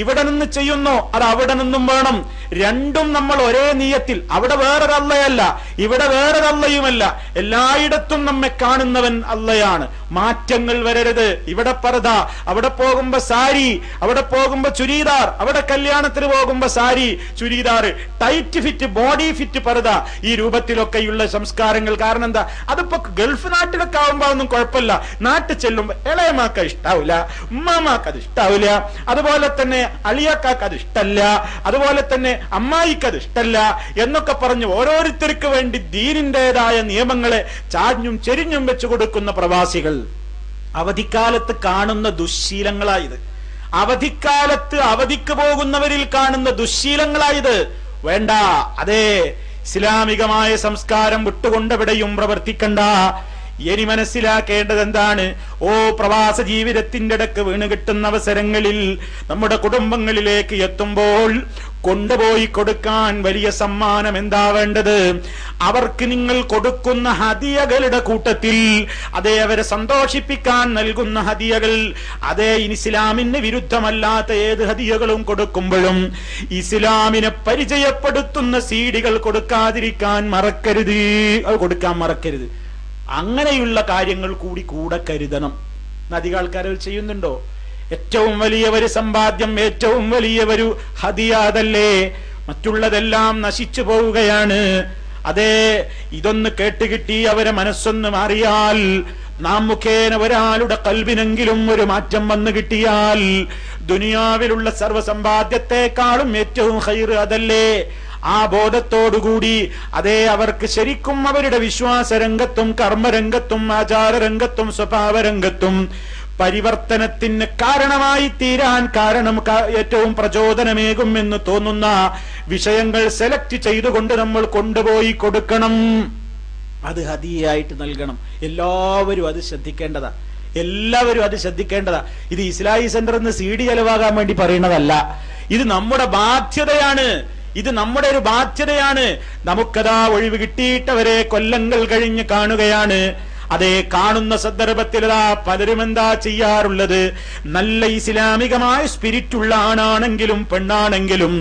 ഇവിടെ നിന്ന് ചെയ്യുന്നോ അത് അവിടെ നിന്നും വേണം. രണ്ടും നമ്മൾ ഒരേ നീയത്തിൽ. അവിടെ വേറൊരു അള്ളയല്ല, ഇവിടെ വേറൊരു അള്ളയുമല്ല. എല്ലായിടത്തും നമ്മെ കാണുന്നവൻ അള്ളയാണ്. മാറ്റങ്ങൾ വരരുത്. ഇവിടെ പർദ, അവിടെ പോകുമ്പോ സാരി, അവിടെ പോകുമ്പോ ചുരിദാർ, അവിടെ കല്യാണത്തിന് പോകുമ്പോ sari churidar, tight fit, body fit പർദ, ഈ രൂപത്തിലൊക്കെയുള്ള സംസ്കാരങ്ങൾ. കാരണം എന്താ? അതിപ്പോ ഗൾഫ് നാട്ടിലൊക്കെ ആവുമ്പോ ഒന്നും കുഴപ്പമില്ല. നാട്ടിൽ ചെല്ലുമ്പോ ഇളയമാക്ക ഇഷ്ടാവില്ല, ഉമ്മാമാക്ക് അത് ഇഷ്ടാവില്ല, അതുപോലെ തന്നെ അളിയാക്കാക്ക് അത് ഇഷ്ടല്ല, അതുപോലെ തന്നെ അമ്മായിക്ക് അത് ഇഷ്ടല്ല എന്നൊക്കെ പറഞ്ഞ് ഓരോരുത്തർക്ക് വേണ്ടി ദീനിന്റേതായ നിയമങ്ങളെ ചാഞ്ഞും ചെരിഞ്ഞും വെച്ചു കൊടുക്കുന്ന പ്രവാസികൾ. അവധിക്കാലത്ത് കാണുന്ന ദുശ്ശീലങ്ങളായത്, അവധിക്കാലത്ത് അവധിക്ക് പോകുന്നവരിൽ കാണുന്ന ദുശ്ശീലങ്ങളായത് വേണ്ട. അതെ, ഇസ്ലാമികമായ സംസ്കാരം വിട്ടുകൊണ്ടെവിടെയും പ്രവർത്തിക്കണ്ട. ഇനി മനസ്സിലാക്കേണ്ടത് എന്താണ്? ഓ പ്രവാസ ജീവിതത്തിന്റെ ഇടക്ക് വീണ് കിട്ടുന്ന അവസരങ്ങളിൽ നമ്മുടെ കുടുംബങ്ങളിലേക്ക് എത്തുമ്പോൾ കൊണ്ടുപോയി കൊടുക്കാൻ വലിയ സമ്മാനം എന്താ വേണ്ടത്? അവർക്ക് നിങ്ങൾ കൊടുക്കുന്ന ഹദിയകളുടെ കൂട്ടത്തിൽ, അതേ അവരെ സന്തോഷിപ്പിക്കാൻ നൽകുന്ന ഹദിയകൾ, അതേ ഇസ്ലാമിന് വിരുദ്ധമല്ലാത്ത ഏത് ഹദിയകളും കൊടുക്കുമ്പോഴും ഇസ്ലാമിനെ പരിചയപ്പെടുത്തുന്ന സീഡികൾ കൊടുക്കാതിരിക്കാൻ മറക്കരുത്, അത് കൊടുക്കാൻ മറക്കരുത്. അങ്ങനെയുള്ള കാര്യങ്ങൾ കൂടെ കരുതണം. അധികം ആൾക്കാർ ചെയ്യുന്നുണ്ടോ? ഏറ്റവും വലിയ ഒരു സമ്പാദ്യം, ഏറ്റവും വലിയ ഒരു ഹദിയ അതല്ലേ? മറ്റുള്ളതെല്ലാം നശിച്ചു പോവുകയാണ്. അതേ, ഇതൊന്ന് കേട്ടുകിട്ടി അവരെ മനസ്സൊന്ന് മാറിയാൽ, നാം മുഖേന ഒരാളുടെ കൽബിനെങ്കിലും ഒരു മാറ്റം വന്നു കിട്ടിയാൽ, ദുനിയാവിലുള്ള സർവ്വസമ്പാദ്യത്തെക്കാളും ഏറ്റവും ഖൈർ അതല്ലേ? ആ ബോധത്തോടുകൂടി അതേ അവർക്ക് ശരിക്കും അവരുടെ വിശ്വാസരംഗത്തും കർമ്മരംഗത്തും ആചാരരംഗത്തും സ്വഭാവരംഗത്തും പരിവർത്തനത്തിന് കാരണമായി തീരാൻ കാരണം ഏറ്റവും പ്രചോദനമേകും എന്ന് തോന്നുന്ന വിഷയങ്ങൾ സെലക്ട് ചെയ്തുകൊണ്ട് നമ്മൾ കൊണ്ടുപോയി കൊടുക്കണം. അത് ഹദിയായിട്ട് നൽകണം. എല്ലാവരും അത് ശ്രദ്ധിക്കേണ്ടതാ, എല്ലാവരും അത് ശ്രദ്ധിക്കേണ്ടതാ. ഇത് ഇസ്ലാഹി സെന്റർ എന്ന് CD ചെലവാകാൻ വേണ്ടി പറയുന്നതല്ല. ഇത് നമ്മുടെ ബാധ്യതയാണ്. ഇത് നമ്മുടെ ഒരു ബാധ്യതയാണ്. നമുക്കതാ ഒഴിവ് കിട്ടിയിട്ടവരെ കൊല്ലങ്ങൾ കഴിഞ്ഞ് കാണുകയാണ്. അതേ കാണുന്ന സന്ദർഭത്തിൽ പലരും എന്താ ചെയ്യാറുള്ളത്? നല്ല ഇസ്ലാമികമായ സ്പിരിറ്റുള്ള ആണാണെങ്കിലും പെണ്ണാണെങ്കിലും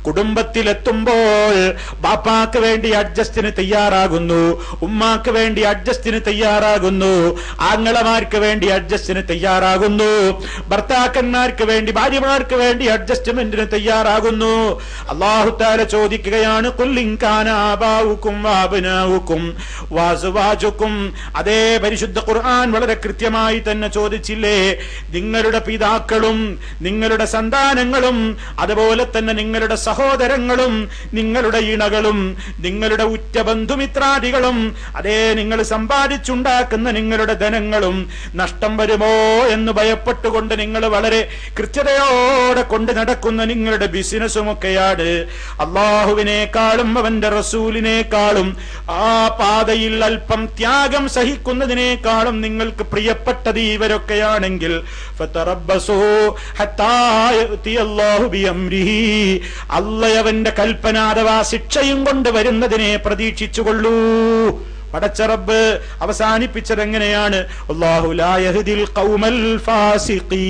കുടുംബത്തിലെത്തുമ്പോൾ ബാപ്പാക്ക് വേണ്ടി അഡ്ജസ്റ്റിന് തയ്യാറാകുന്നു, ഉമ്മാക്ക് വേണ്ടി അഡ്ജസ്റ്റിന് തയ്യാറാകുന്നു, ആങ്ങളമാർക്ക് വേണ്ടി അഡ്ജസ്റ്റിന് തയ്യാറാകുന്നു, ഭർത്താക്കന്മാർക്ക് വേണ്ടി ഭാര്യമാർക്ക് വേണ്ടി അഡ്ജസ്റ്റ്മെന്റിന് തയ്യാറാകുന്നു. അല്ലാഹു തആല ചോദിക്കുകയാണ്, ഖുൽ ഇൻ കാന ആബാഉകും വഅബ്നാഉകും വഅസ്വാജുകും. അതേ പരിശുദ്ധ ഖുർആൻ വളരെ കൃത്യമായി തന്നെ ചോദിച്ചില്ലേ? നിങ്ങളുടെ പിതാക്കളും നിങ്ങളുടെ സന്താനങ്ങളും അതുപോലെ തന്നെ നിങ്ങളുടെ സഹോദരങ്ങളും നിങ്ങളുടെ ഇണകളും നിങ്ങളുടെ ഉറ്റ ബന്ധുമിത്രാദികളും അതേ നിങ്ങൾ സമ്പാദിച്ചുണ്ടാക്കുന്ന നിങ്ങളുടെ ധനങ്ങളും നഷ്ടം വരുമോ എന്ന് ഭയപ്പെട്ടുകൊണ്ട് നിങ്ങൾ വളരെ കൃത്യതയോടെ കൊണ്ട് നടക്കുന്ന നിങ്ങളുടെ ബിസിനസ്സുമൊക്കെയാണ് അള്ളാഹുവിനേക്കാളും അവന്റെ റസൂലിനേക്കാളും ആ പാതയിൽ അല്പം ത്യാഗം സഹിക്കുന്നതിനേക്കാളും നിങ്ങൾക്ക് പ്രിയപ്പെട്ടത് ഇവരൊക്കെയാണെങ്കിൽ ഫതറബ്ബസൂ ഹത്താ യഅതിയല്ലാഹു ബിഅംരിഹി. അല്ലാഹുവിന്റെ കൽപ്പന അഥവാ ശിക്ഷയും കൊണ്ട് വരുന്നതിനെ പ്രതീക്ഷിച്ചുകൊള്ളൂ. പടച്ച റബ്ബ് അവസാനിപ്പിച്ചത് എങ്ങനെയാണ്? അല്ലാഹു ലാ യഹ്ദിൽ ഖൗമൽ ഫാസിഖീൻ.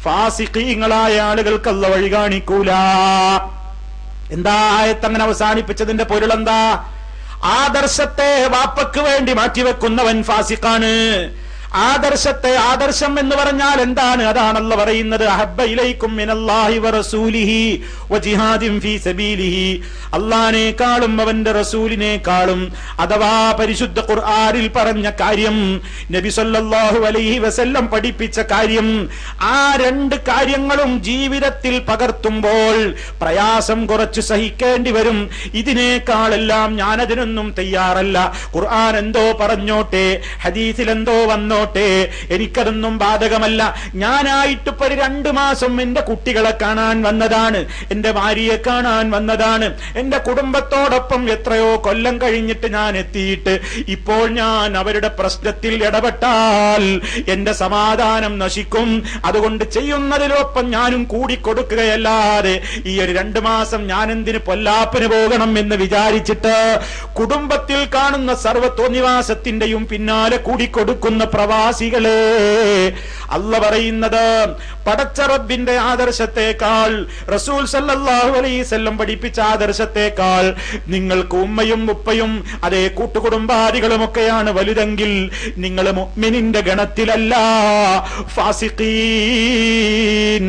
ഫാസിഖീങ്ങളായ ആളുകൾക്ക് അല്ലാഹു വഴി കാണിക്കൂല. എന്താ ആയത്ത് അങ്ങനെ അവസാനിപ്പിച്ചതിന്റെ പൊരുളെന്താ? ആദർശത്തെ വാപ്പക്ക് വേണ്ടി മാറ്റിവെക്കുന്നവൻ ഫാസിഖാണ്. ആദർശത്തെ, ആദർശം എന്ന് പറഞ്ഞാൽ എന്താണ്? അതാണല്ലോ പറയുന്നത്, അഹബ്ബ ഇലൈക്കും മിനല്ലാഹി വറസൂലിഹി വജിഹാദിൻ ഫീ സബീലിഹി. അല്ലാഹുവിനേക്കാളും അവന്റെ റസൂലിനേക്കാളും അഥവാ പരിശുദ്ധ ഖുർആനിൽ പറഞ്ഞ കാര്യം, നബി സല്ലല്ലാഹു അലൈഹി വസല്ലം പഠിപ്പിച്ച കാര്യം, ആ രണ്ട് കാര്യങ്ങളും ജീവിതത്തിൽ പകർത്തുമ്പോൾ പ്രയാസം കുറച്ച് സഹിക്കേണ്ടി വരും. ഇതിനേക്കാളെല്ലാം ഞാനതിനൊന്നും തയ്യാറല്ല. ഖുർആൻ എന്തോ പറഞ്ഞോട്ടെ, ഹദീസിൽ എന്തോ വന്നോ, എനിക്കതൊന്നും ബാധകമല്ല. ഞാനായിട്ട് ഇപ്പൊ 2 മാസം എന്റെ കുട്ടികളെ കാണാൻ വന്നതാണ്, എന്റെ ഭാര്യയെ കാണാൻ വന്നതാണ്, എന്റെ കുടുംബത്തോടൊപ്പം എത്രയോ കൊല്ലം കഴിഞ്ഞിട്ട് ഞാൻ എത്തിയിട്ട് ഇപ്പോൾ ഞാൻ അവരുടെ പ്രശ്നത്തിൽ ഇടപെട്ടാൽ എന്റെ സമാധാനം നശിക്കും. അതുകൊണ്ട് ചെയ്യുന്നതിലൊപ്പം ഞാനും കൂടി കൊടുക്കുകയല്ലാതെ ഈ ഒരു 2 മാസം ഞാൻ എന്തിന് പൊല്ലാപ്പിന് പോകണം എന്ന് വിചാരിച്ചിട്ട് കുടുംബത്തിൽ കാണുന്ന സർവ്വ തോന്നിവാസത്തിന്റെയും പിന്നാലെ കൂടി കൊടുക്കുന്ന പ്രവർത്തനം പ്രവാസികളെ, അല്ല പറയുന്നത് പടച്ച റബ്ബിന്റെ ആദർശത്തെക്കാൾ, റസൂൽ സല്ലല്ലാഹു അലൈഹി വസല്ലം പഠിപ്പിച്ച ആദർശത്തെക്കാൾ നിങ്ങൾക്ക് ഉമ്മയും ഉപ്പയും അതേ കൂട്ടുകുടുംബാദികളും ഒക്കെയാണ് വലുതെങ്കിൽ നിങ്ങൾ മുഅ്മിനിന്റെ ഗണത്തിലല്ല, ഫാസിഖീൻ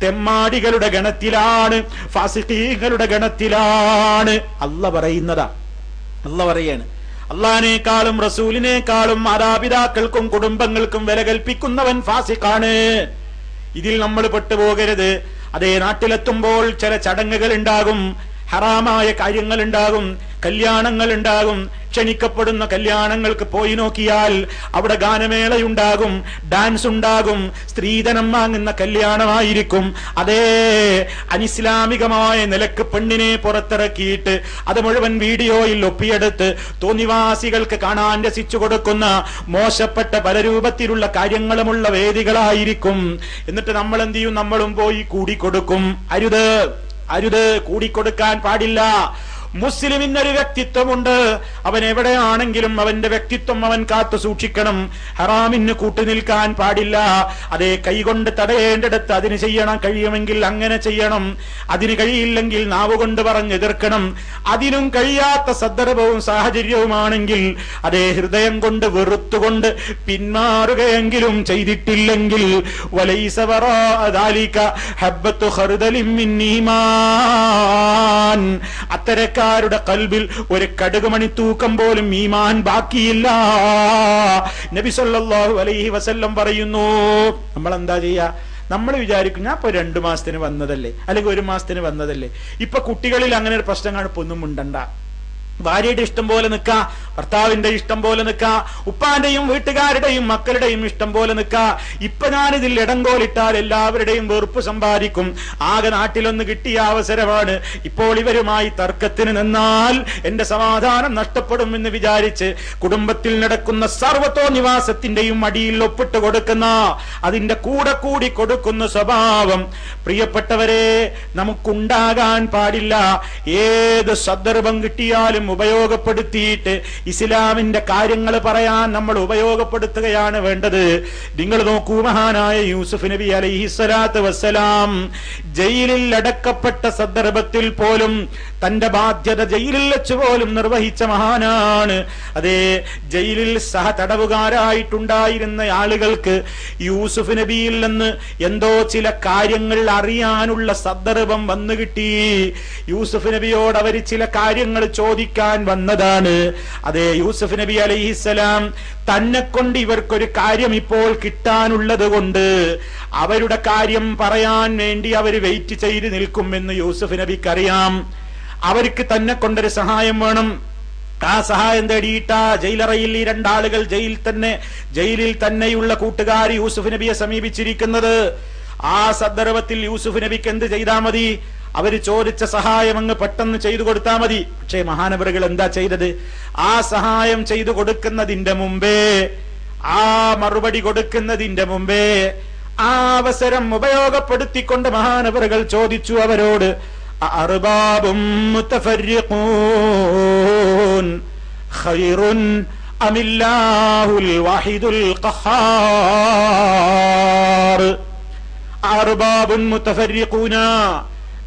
തെമ്മാടികളുടെ ഗണത്തിലാണ്, ഫാസിഖീങ്ങളുടെ ഗണത്തിലാണ് അല്ല പറയുന്നതാ. അല്ല പറയാണ്, അള്ളാഹിനേക്കാളും റസൂലിനേക്കാളും മാതാപിതാക്കൾക്കും കുടുംബങ്ങൾക്കും വില കൽപ്പിക്കുന്നവൻ ഫാസിഖാണ്. ഇതിൽ നമ്മൾ പെട്ടുപോകരുത്. അതേ നാട്ടിലെത്തുമ്പോൾ ചില ചടങ്ങുകൾ ഉണ്ടാകും, ഹറാമായ കാര്യങ്ങൾ ഉണ്ടാകും, കല്യാണങ്ങൾ ഉണ്ടാകും. ക്ഷണിക്കപ്പെടുന്ന കല്യാണങ്ങൾക്ക് പോയി നോക്കിയാൽ അവിടെ ഗാനമേളയുണ്ടാകും, ഡാൻസ് ഉണ്ടാകും, സ്ത്രീധനം വാങ്ങുന്ന കല്യാണമായിരിക്കും. അതേ അനിസ്ലാമികമായ നിലക്ക് പെണ്ണിനെ പുറത്തിറക്കിയിട്ട് അത് മുഴുവൻ വീഡിയോയിൽ ഒപ്പിയെടുത്ത് തോന്നിവാസികൾക്ക് കാണാൻ രസിച്ചു കൊടുക്കുന്ന മോശപ്പെട്ട പല രൂപത്തിലുള്ള കാര്യങ്ങളുമുള്ള വേദികളായിരിക്കും. എന്നിട്ട് നമ്മൾ എന്ത് ചെയ്യും? നമ്മളും പോയി കൂടിക്കൊടുക്കും. അരുത്, അരുത്, കൂടിക്കൊടുക്കാൻ പാടില്ല. മുസ്ലിമിനൊരു വ്യക്തിത്വമുണ്ട്. അവൻ എവിടെയാണെങ്കിലും അവന്റെ വ്യക്തിത്വം അവൻ കാത്തു സൂക്ഷിക്കണം. ഹറാമിന് കൂട്ടുനിൽക്കാൻ പാടില്ല. അതേ കൈകൊണ്ട് തടയേണ്ടിടത്ത് അതിന് ചെയ്യണം, കഴിയുമെങ്കിൽ അങ്ങനെ ചെയ്യണം. അതിന് കഴിയില്ലെങ്കിൽ നാവുകൊണ്ട് പറഞ്ഞെതിർക്കണം. അതിനും കഴിയാത്ത സന്ദർഭവും സാഹചര്യവുമാണെങ്കിൽ അതേ ഹൃദയം കൊണ്ട് വെറുത്തുകൊണ്ട് പിന്മാറുകയെങ്കിലും ചെയ്തിട്ടില്ലെങ്കിൽ വലൈസ വറാ ദാലിക ഹബ്ബത്തു ഖർദലിൻ മിൻ ഈമാൻ, അത്തരക്കാരുടെ കൽബിൽ ഒരു കടുകുമണി തൂക്കം പോലും ഈമാൻ ബാക്കിയില്ല. നബി സല്ലല്ലാഹു അലൈഹി വസല്ലം പറയുന്നു. നമ്മൾ എന്താ ചെയ്യാ? നമ്മൾ വിചാരിക്കും ഞാൻ ഇപ്പൊ 2 മാസത്തിന് വന്നതല്ലേ, അല്ലെങ്കിൽ 1 മാസത്തിന് വന്നതല്ലേ. ഇപ്പൊ കുട്ടികളിൽ അങ്ങനെ ഒരു പ്രശ്നം കാണും, ഒന്നും മുണ്ടണ്ട, ഭാര്യയുടെ ഇഷ്ടം പോലെ നിൽക്കാ, ഭർത്താവിന്റെ ഇഷ്ടം പോലെ നിൽക്കാ, ഉപ്പാന്റെയും വീട്ടുകാരുടെയും മക്കളുടെയും ഇഷ്ടം പോലെ നിൽക്കാ. ഇപ്പൊ ഞാനിതിൽ ഇടങ്കോലിട്ടാൽ എല്ലാവരുടെയും വെറുപ്പ് സമ്പാദിക്കും. ആകെ നാട്ടിലൊന്ന് കിട്ടിയ അവസരമാണ്. ഇപ്പോൾ ഇവരുമായി തർക്കത്തിന് നിന്നാൽ എന്റെ സമാധാനം നഷ്ടപ്പെടും എന്ന് വിചാരിച്ച് കുടുംബത്തിൽ നടക്കുന്ന സർവ്വതോ നിവാസത്തിന്റെയും അടിയിൽ ഒപ്പിട്ട് കൊടുക്കുന്ന, അതിന്റെ കൂടെ കൂടി കൊടുക്കുന്ന സ്വഭാവം പ്രിയപ്പെട്ടവരെ നമുക്കുണ്ടാകാൻ പാടില്ല. ഏത് സന്ദർഭം കിട്ടിയാലും ഉപയോഗപ്പെടുത്തിയിട്ട് ഇസ്ലാമിന്റെ കാര്യങ്ങൾ പറയാൻ നമ്മൾ ഉപയോഗപ്പെടുത്തുകയാണ് വേണ്ടത്. നിങ്ങൾ നോക്കൂ, മഹാനായ യൂസുഫ് നബി അലൈഹിസ്സലാത്തു വസ്സലാം ജയിലിൽ അടക്കപ്പെട്ട സന്ദർഭത്തിൽ പോലും തന്റെ ബാധ്യത ജയിലിൽ വെച്ച് പോലും നിർവഹിച്ച മഹാനാണ്. അതേ ജയിലിൽ സഹതടവുകാരായിട്ടുണ്ടായിരുന്ന ആളുകൾക്ക് യൂസുഫ് നബിയിൽ നിന്ന് എന്തോ ചില കാര്യങ്ങൾ അറിയാനുള്ള സന്ദർഭം വന്നു കിട്ടി. യൂസുഫ് നബിയോട് അവർ ചില കാര്യങ്ങൾ ചോദിക്കാൻ വന്നതാണ്. അതേ യൂസുഫ് നബി അലൈഹിസ്സലാം തന്നെ കൊണ്ട് ഇവർക്കൊരു കാര്യം ഇപ്പോൾ കിട്ടാനുള്ളത് കൊണ്ട് അവരുടെ കാര്യം പറയാൻ വേണ്ടി അവർ വെയിറ്റ് ചെയ്ത് നിൽക്കുമെന്ന് യൂസുഫ് നബിക്കറിയാം. അവർക്ക് തന്നെ കൊണ്ടൊരു സഹായം വേണം. ആ സഹായം തേടിയിട്ടാ ജയിലറയിൽ ഈ 2 ആളുകൾ ജയിലിൽ തന്നെയുള്ള കൂട്ടുകാർ യൂസുഫ് നബിയെ സമീപിച്ചിരിക്കുന്നത്. ആ സന്ദർഭത്തിൽ യൂസുഫ് നബിക്ക് എന്ത് ചെയ്താൽ മതി? അവര് ചോദിച്ച സഹായം അങ്ങ് പെട്ടെന്ന് ചെയ്തു കൊടുത്താൽ മതി. പക്ഷേ മഹാനവറുകൾ എന്താ ചെയ്തത്? ആ സഹായം ചെയ്തു കൊടുക്കുന്നതിന്റെ മുമ്പേ, ആ മറുപടി കൊടുക്കുന്നതിന്റെ മുമ്പേ ആ അവസരം ഉപയോഗപ്പെടുത്തിക്കൊണ്ട് മഹാനവറുകൾ ചോദിച്ചു അവരോട്, അർബാബും മുതഫർരിഖൂൻ ഖൈറുൻ അമില്ലാഹുൽ വാഹിദുൽ ഖഹാർ. അർബാബുൻ മുതഫർരിഖൂന,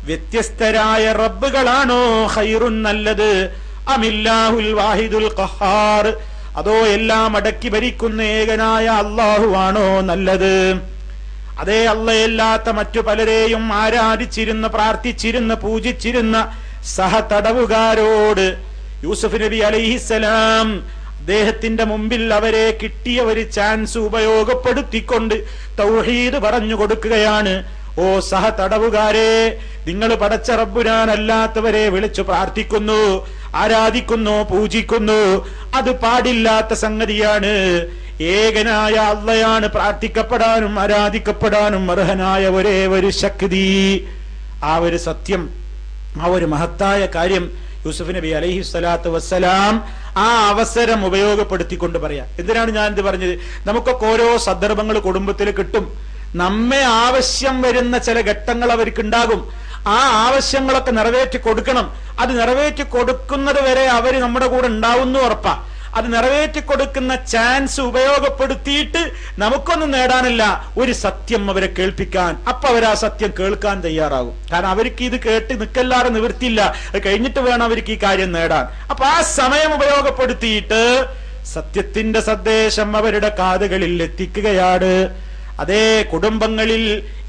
വ്യത്യസ്തരായ റബ്ബുകളാണോ ഖൈറുൻ നല്ലത്, അമില്ലാഹുൽ വാഹിദുൽ ഖഹാർ, അതോ എല്ലാം അടക്കി ഭരിക്കുന്ന ഏകനായ അല്ലാഹുവാണോ നല്ലത്? അതേ അള്ളയല്ലാത്ത മറ്റു പലരെയും ആരാധിച്ചിരുന്ന, പ്രാർത്ഥിച്ചിരുന്ന, പൂജിച്ചിരുന്ന സഹതടവുകാരോട് യൂസുഫ് നബി അലൈഹിസ്സലാം അദ്ദേഹത്തിന്റെ മുമ്പിൽ അവരെ കിട്ടിയ ഒരു ചാൻസ് ഉപയോഗപ്പെടുത്തിക്കൊണ്ട് തൗഹീദ് പറഞ്ഞു കൊടുക്കുകയാണ്. ഓ സഹതടവുകാരെ, നിങ്ങൾ പടച്ച റബ്ബുനാനല്ലാത്തവരെ വിളിച്ചു പ്രാർത്ഥിക്കുന്നു, ആരാധിക്കുന്നു, പൂജിക്കുന്നു. അത് പാടില്ലാത്ത സംഗതിയാണ്. ഏകനായ അള്ളയാണ് പ്രാർത്ഥിക്കപ്പെടാനും ആരാധിക്കപ്പെടാനും അർഹനായ ഒരേ ഒരു ശക്തി. ആ ഒരു സത്യം, ആ ഒരു മഹത്തായ കാര്യം യൂസുഫ് നബി അലൈഹിസ്സലാത്തു വസ്സലാം ആ അവസരം ഉപയോഗപ്പെടുത്തിക്കൊണ്ട് പറയാം. എന്തിനാണ് ഞാൻ ഇത് പറഞ്ഞത്? നമുക്കൊക്കെ ഓരോ സന്ദർഭങ്ങൾ കുടുംബത്തിൽ കിട്ടും. നമ്മെ ആവശ്യം വരുന്ന ചില ഘട്ടങ്ങൾ അവർക്കുണ്ടാകും. ആ ആവശ്യങ്ങളൊക്കെ നിറവേറ്റി കൊടുക്കണം. അത് നിറവേറ്റി കൊടുക്കുന്നത് വരെ അവര് നമ്മുടെ കൂടെ ഉണ്ടാവുന്നു ഉറപ്പാ. അത് നിറവേറ്റിക്കൊടുക്കുന്ന ചാൻസ് ഉപയോഗപ്പെടുത്തിയിട്ട് നമുക്കൊന്നും നേടാനില്ല, ഒരു സത്യം അവരെ കേൾപ്പിക്കാൻ. അപ്പൊ അവർ ആ സത്യം കേൾക്കാൻ തയ്യാറാകും. കാരണം അവർക്ക് ഇത് കേട്ട് നിൽക്കല്ലാതെ നിവൃത്തിയില്ല, അത് കഴിഞ്ഞിട്ട് വേണം അവർക്ക് ഈ കാര്യം നേടാൻ. അപ്പൊ ആ സമയം ഉപയോഗപ്പെടുത്തിയിട്ട് സത്യത്തിന്റെ സന്ദേശം അവരുടെ കാതുകളിൽ എത്തിക്കുകയാണ്. അതേ കുടുംബങ്ങളിൽ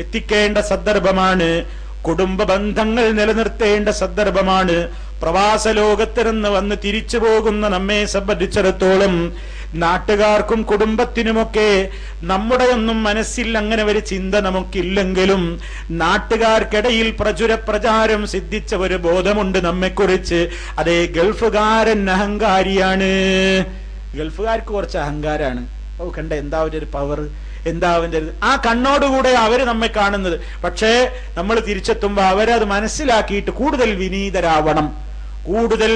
എത്തിക്കേണ്ട സന്ദർഭമാണ്, കുടുംബ ബന്ധങ്ങൾ നിലനിർത്തേണ്ട സന്ദർഭമാണ്. പ്രവാസ ലോകത്ത് നിന്ന് വന്ന് തിരിച്ചു പോകുന്ന നമ്മെ സംബന്ധിച്ചിടത്തോളം നാട്ടുകാർക്കും കുടുംബത്തിനുമൊക്കെ നമ്മുടെ ഒന്നും മനസ്സിൽ അങ്ങനെ ഒരു ചിന്ത നമുക്കില്ലെങ്കിലും നാട്ടുകാർക്കിടയിൽ പ്രചാരം സിദ്ധിച്ച ഒരു ബോധമുണ്ട് നമ്മെക്കുറിച്ച്. അതേ ഗൾഫുകാരൻ അഹങ്കാരിയാണ്, ഗൾഫുകാർക്ക് കുറച്ച് അഹങ്കാരാണ്. ഓ കണ്ട എന്താ ഒരു പവർ, എന്താ അവന്റെ ആ കണ്ണോടുകൂടെ അവര് നമ്മെ കാണുന്നത്. പക്ഷേ നമ്മൾ തിരിച്ചെത്തുമ്പോ അവരത് മനസ്സിലാക്കിയിട്ട് കൂടുതൽ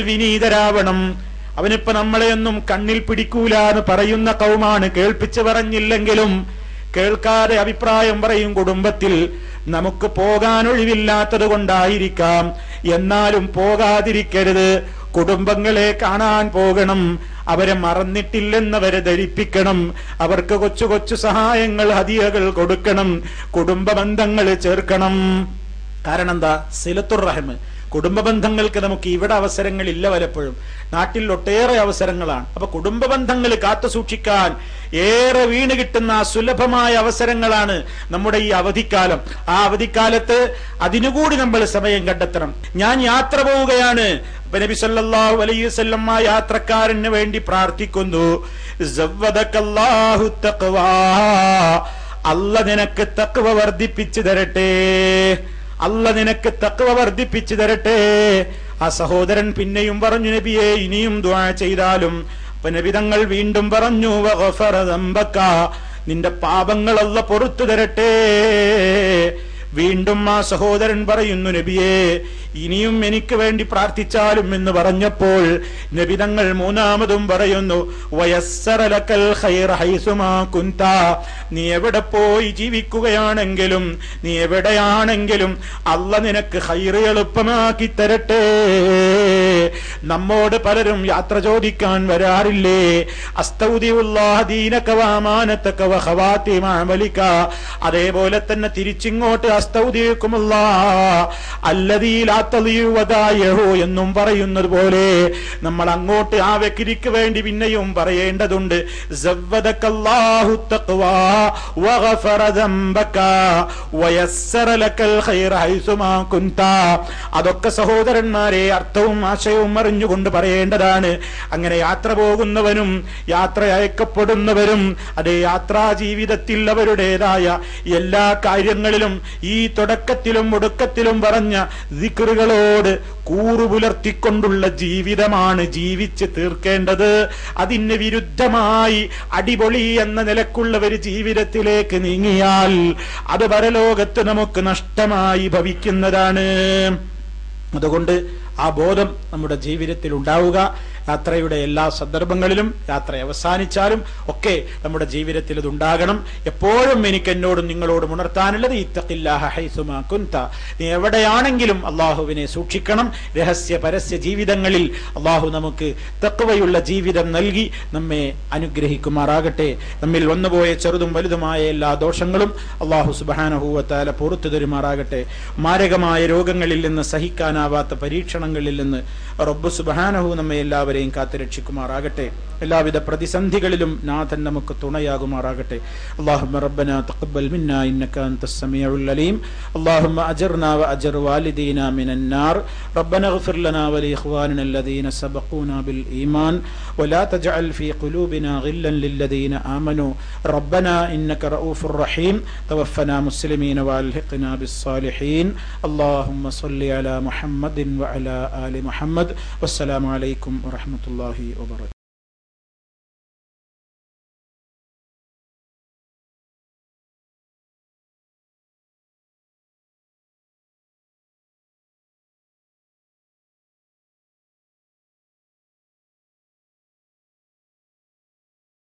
വിനീതരാവണം. അവനിപ്പോ നമ്മളെയൊന്നും കണ്ണിൽ പിടിക്കൂല എന്ന് പറയുന്ന കൗമാണ്. കേൾപ്പിച്ചു പറഞ്ഞില്ലെങ്കിലും കേൾക്കാതെ അഭിപ്രായം പറയും കുടുംബത്തിൽ. നമുക്ക് പോകാൻ ഒഴിവില്ലാത്തത് കൊണ്ടായിരിക്കാം, എന്നാലും പോകാതിരിക്കരുത്. കുടുംബങ്ങളെ കാണാൻ പോകണം, അവരെ മറന്നിട്ടില്ലെന്നവരെ ധരിപ്പിക്കണം, അവർക്ക് കൊച്ചു കൊച്ചു സഹായങ്ങൾ ഹദിയകൾ കൊടുക്കണം, കുടുംബ ബന്ധങ്ങൾ ചേർക്കണം. കാരണം എന്താ? സിലത്തുർ റഹ്മ്. കുടുംബ ബന്ധങ്ങൾക്ക് നമുക്ക് ഇവിടെ അവസരങ്ങളില്ല, പലപ്പോഴും നാട്ടിൽ ഒട്ടേറെ അവസരങ്ങളാണ്. അപ്പൊ കുടുംബ ബന്ധങ്ങൾ കാത്തു സൂക്ഷിക്കാൻ ഏറെ വീണ് കിട്ടുന്ന സുലഭമായ അവസരങ്ങളാണ് നമ്മുടെ ഈ അവധിക്കാലം. ആ അവധിക്കാലത്ത് അതിനുകൂടി നമ്മൾ സമയം കണ്ടെത്തണം. ഞാൻ യാത്ര പോവുകയാണ്. നബി സല്ലല്ലാഹു അലൈഹി വസല്ലം ആ യാത്രക്കാരന് വേണ്ടി പ്രാർത്ഥിക്കുന്നു, സവ്വദകല്ലാഹു തഖ്വാ, അല്ലാഹ് നിനക്ക് തഖ്വ വർദ്ധിപ്പിച്ചു തരട്ടെ, അല്ലാഹ് നിനക്ക് തഖ്വ വർദ്ധിപ്പിച്ചു തരട്ടെ. ആ സഹോദരൻ പിന്നെയും പറഞ്ഞു, നബിയെ ഇനിയും ദുആ ചെയ്താലും. അപ്പൊ നബി തങ്ങൾ വീണ്ടും പറഞ്ഞു, വഗഫറ ദംബക, നിന്റെ പാപങ്ങൾ അല്ലാഹ് പൊറുത്തു തരട്ടെ. വീണ്ടും ആ സഹോദരൻ പറയുന്നു, നബിയെ ഇനിയും എനിക്ക് വേണ്ടി പ്രാർത്ഥിച്ചാലും എന്ന് പറഞ്ഞപ്പോൾ നബി തങ്ങൾ മൂന്നാമതും പറയുന്നു, വയസ്സറ ലക്കൽ ഖൈറ ഹൈസുമാ കുന്ത, നീ എവിടെ പോയി ജീവിക്കുകയാണെങ്കിലും നീ എവിടെയാണെങ്കിലും അല്ലാഹ് നിനക്ക് ഖൈർ എളുപ്പമാക്കി തരട്ടെ. നമ്മോട് പലരും യാത്ര ചോദിക്കാൻ വരാറില്ലേ? അസ്തൗദിഉല്ലാഹ ദീനക വഅമാനതക വഖവാതിമ അമലിക. അതേപോലെ തന്നെ തിരിച്ചിങ്ങോട്ട് അസ്തൗദിഉകുമുല്ലാഹ് അല്ലദീ ലാ തളിയു വദായഹു എന്നും പറയുന്നത് പോലെ നമ്മൾ അങ്ങോട്ട് ആ വ്യക്തിക്ക് വേണ്ടി പിന്നെയും പറയേണ്ടതുണ്ട്, സവ്വദകല്ലാഹു തഖ്വാ വഗഫറ ദംബക വയസ്സറ ലക്കൽ ഖൈറ ഹൈസുമാ കുന്ത. അതൊക്കെ സഹോദരന്മാരെ അർത്ഥവും ആശയവും അറിഞ്ഞുകൊണ്ട് പറയേണ്ടതാണ്. അങ്ങനെ യാത്ര പോകുന്നവനും യാത്ര അയക്കപ്പെടുന്നവരും അതേ യാത്രാ ജീവിതത്തിൽ അവരുടേതായ എല്ലാ കാര്യങ്ങളിലും ഈ തുടക്കത്തിലും ഒടുക്കത്തിലും പറഞ്ഞ ദിക്റുകളോട് കൂറുപുലർത്തിക്കൊണ്ടുള്ള ജീവിതമാണ് ജീവിച്ച് തീർക്കേണ്ടത്. അതിന് വിരുദ്ധമായി അടിപൊളി എന്ന നിലക്കുള്ള ഒരു ജീവിതത്തിലേക്ക് നീങ്ങിയാൽ അത് പരലോകത്ത് നമുക്ക് നഷ്ടമായി ഭവിക്കുന്നതാണ്. അതുകൊണ്ട് ആ ബോധം നമ്മുടെ ജീവിതത്തിൽ ഉണ്ടാവുക. യാത്രയുടെ എല്ലാ സന്ദർഭങ്ങളിലും, യാത്ര അവസാനിച്ചാലും ഒക്കെ നമ്മുടെ ജീവിതത്തിൽ ഇത് ഉണ്ടാകണം. എപ്പോഴും എനിക്ക് എന്നോടും നിങ്ങളോടും ഉണർത്താനുള്ളത്, ഇത്തഖില്ലാഹ ഹൈസുമാ കുന്ത, നീ എവിടെയാണെങ്കിലും അള്ളാഹുവിനെ സൂക്ഷിക്കണം. രഹസ്യ പരസ്യ ജീവിതങ്ങളിൽ അള്ളാഹു നമുക്ക് തഖ്വയുള്ള ജീവിതം നൽകി നമ്മെ അനുഗ്രഹിക്കുമാറാകട്ടെ. നമ്മിൽ വന്നുപോയ ചെറുതും വലുതുമായ എല്ലാ ദോഷങ്ങളും അള്ളാഹു സുബ്ഹാനഹു വ തആല പുറത്തു തരുമാറാകട്ടെ. മാരകമായ രോഗങ്ങളിൽ നിന്ന്, സഹിക്കാനാവാത്ത പരീക്ഷണങ്ങളിൽ നിന്ന് റബ്ബ് സുബ്ഹാനഹു നമ്മെ എല്ലാവരെയും കാത്തുരക്ഷിക്കുമാറാകട്ടെ. എല്ലാവിധ പ്രതിസന്ധികളിലും നാഥൻ നമുക്ക് തുണയാകുമാറാകട്ടെ. اللهم ربنا تقبل منا إنك أنت السميع العليم. اللهم أجرنا وأجر والدينا من النار. ربنا اغفر لنا ولإخواننا الذين سبقونا بالإيمان ولا تجعل في قلوبنا غلا للذين آمنوا ربنا إنك رؤوف رحيم. توفنا مسلمين وألحقنا بالصالحين. اللهم صل على محمد وعلى آل محمد. والسلام عليكم ورحمة الله وبركاته.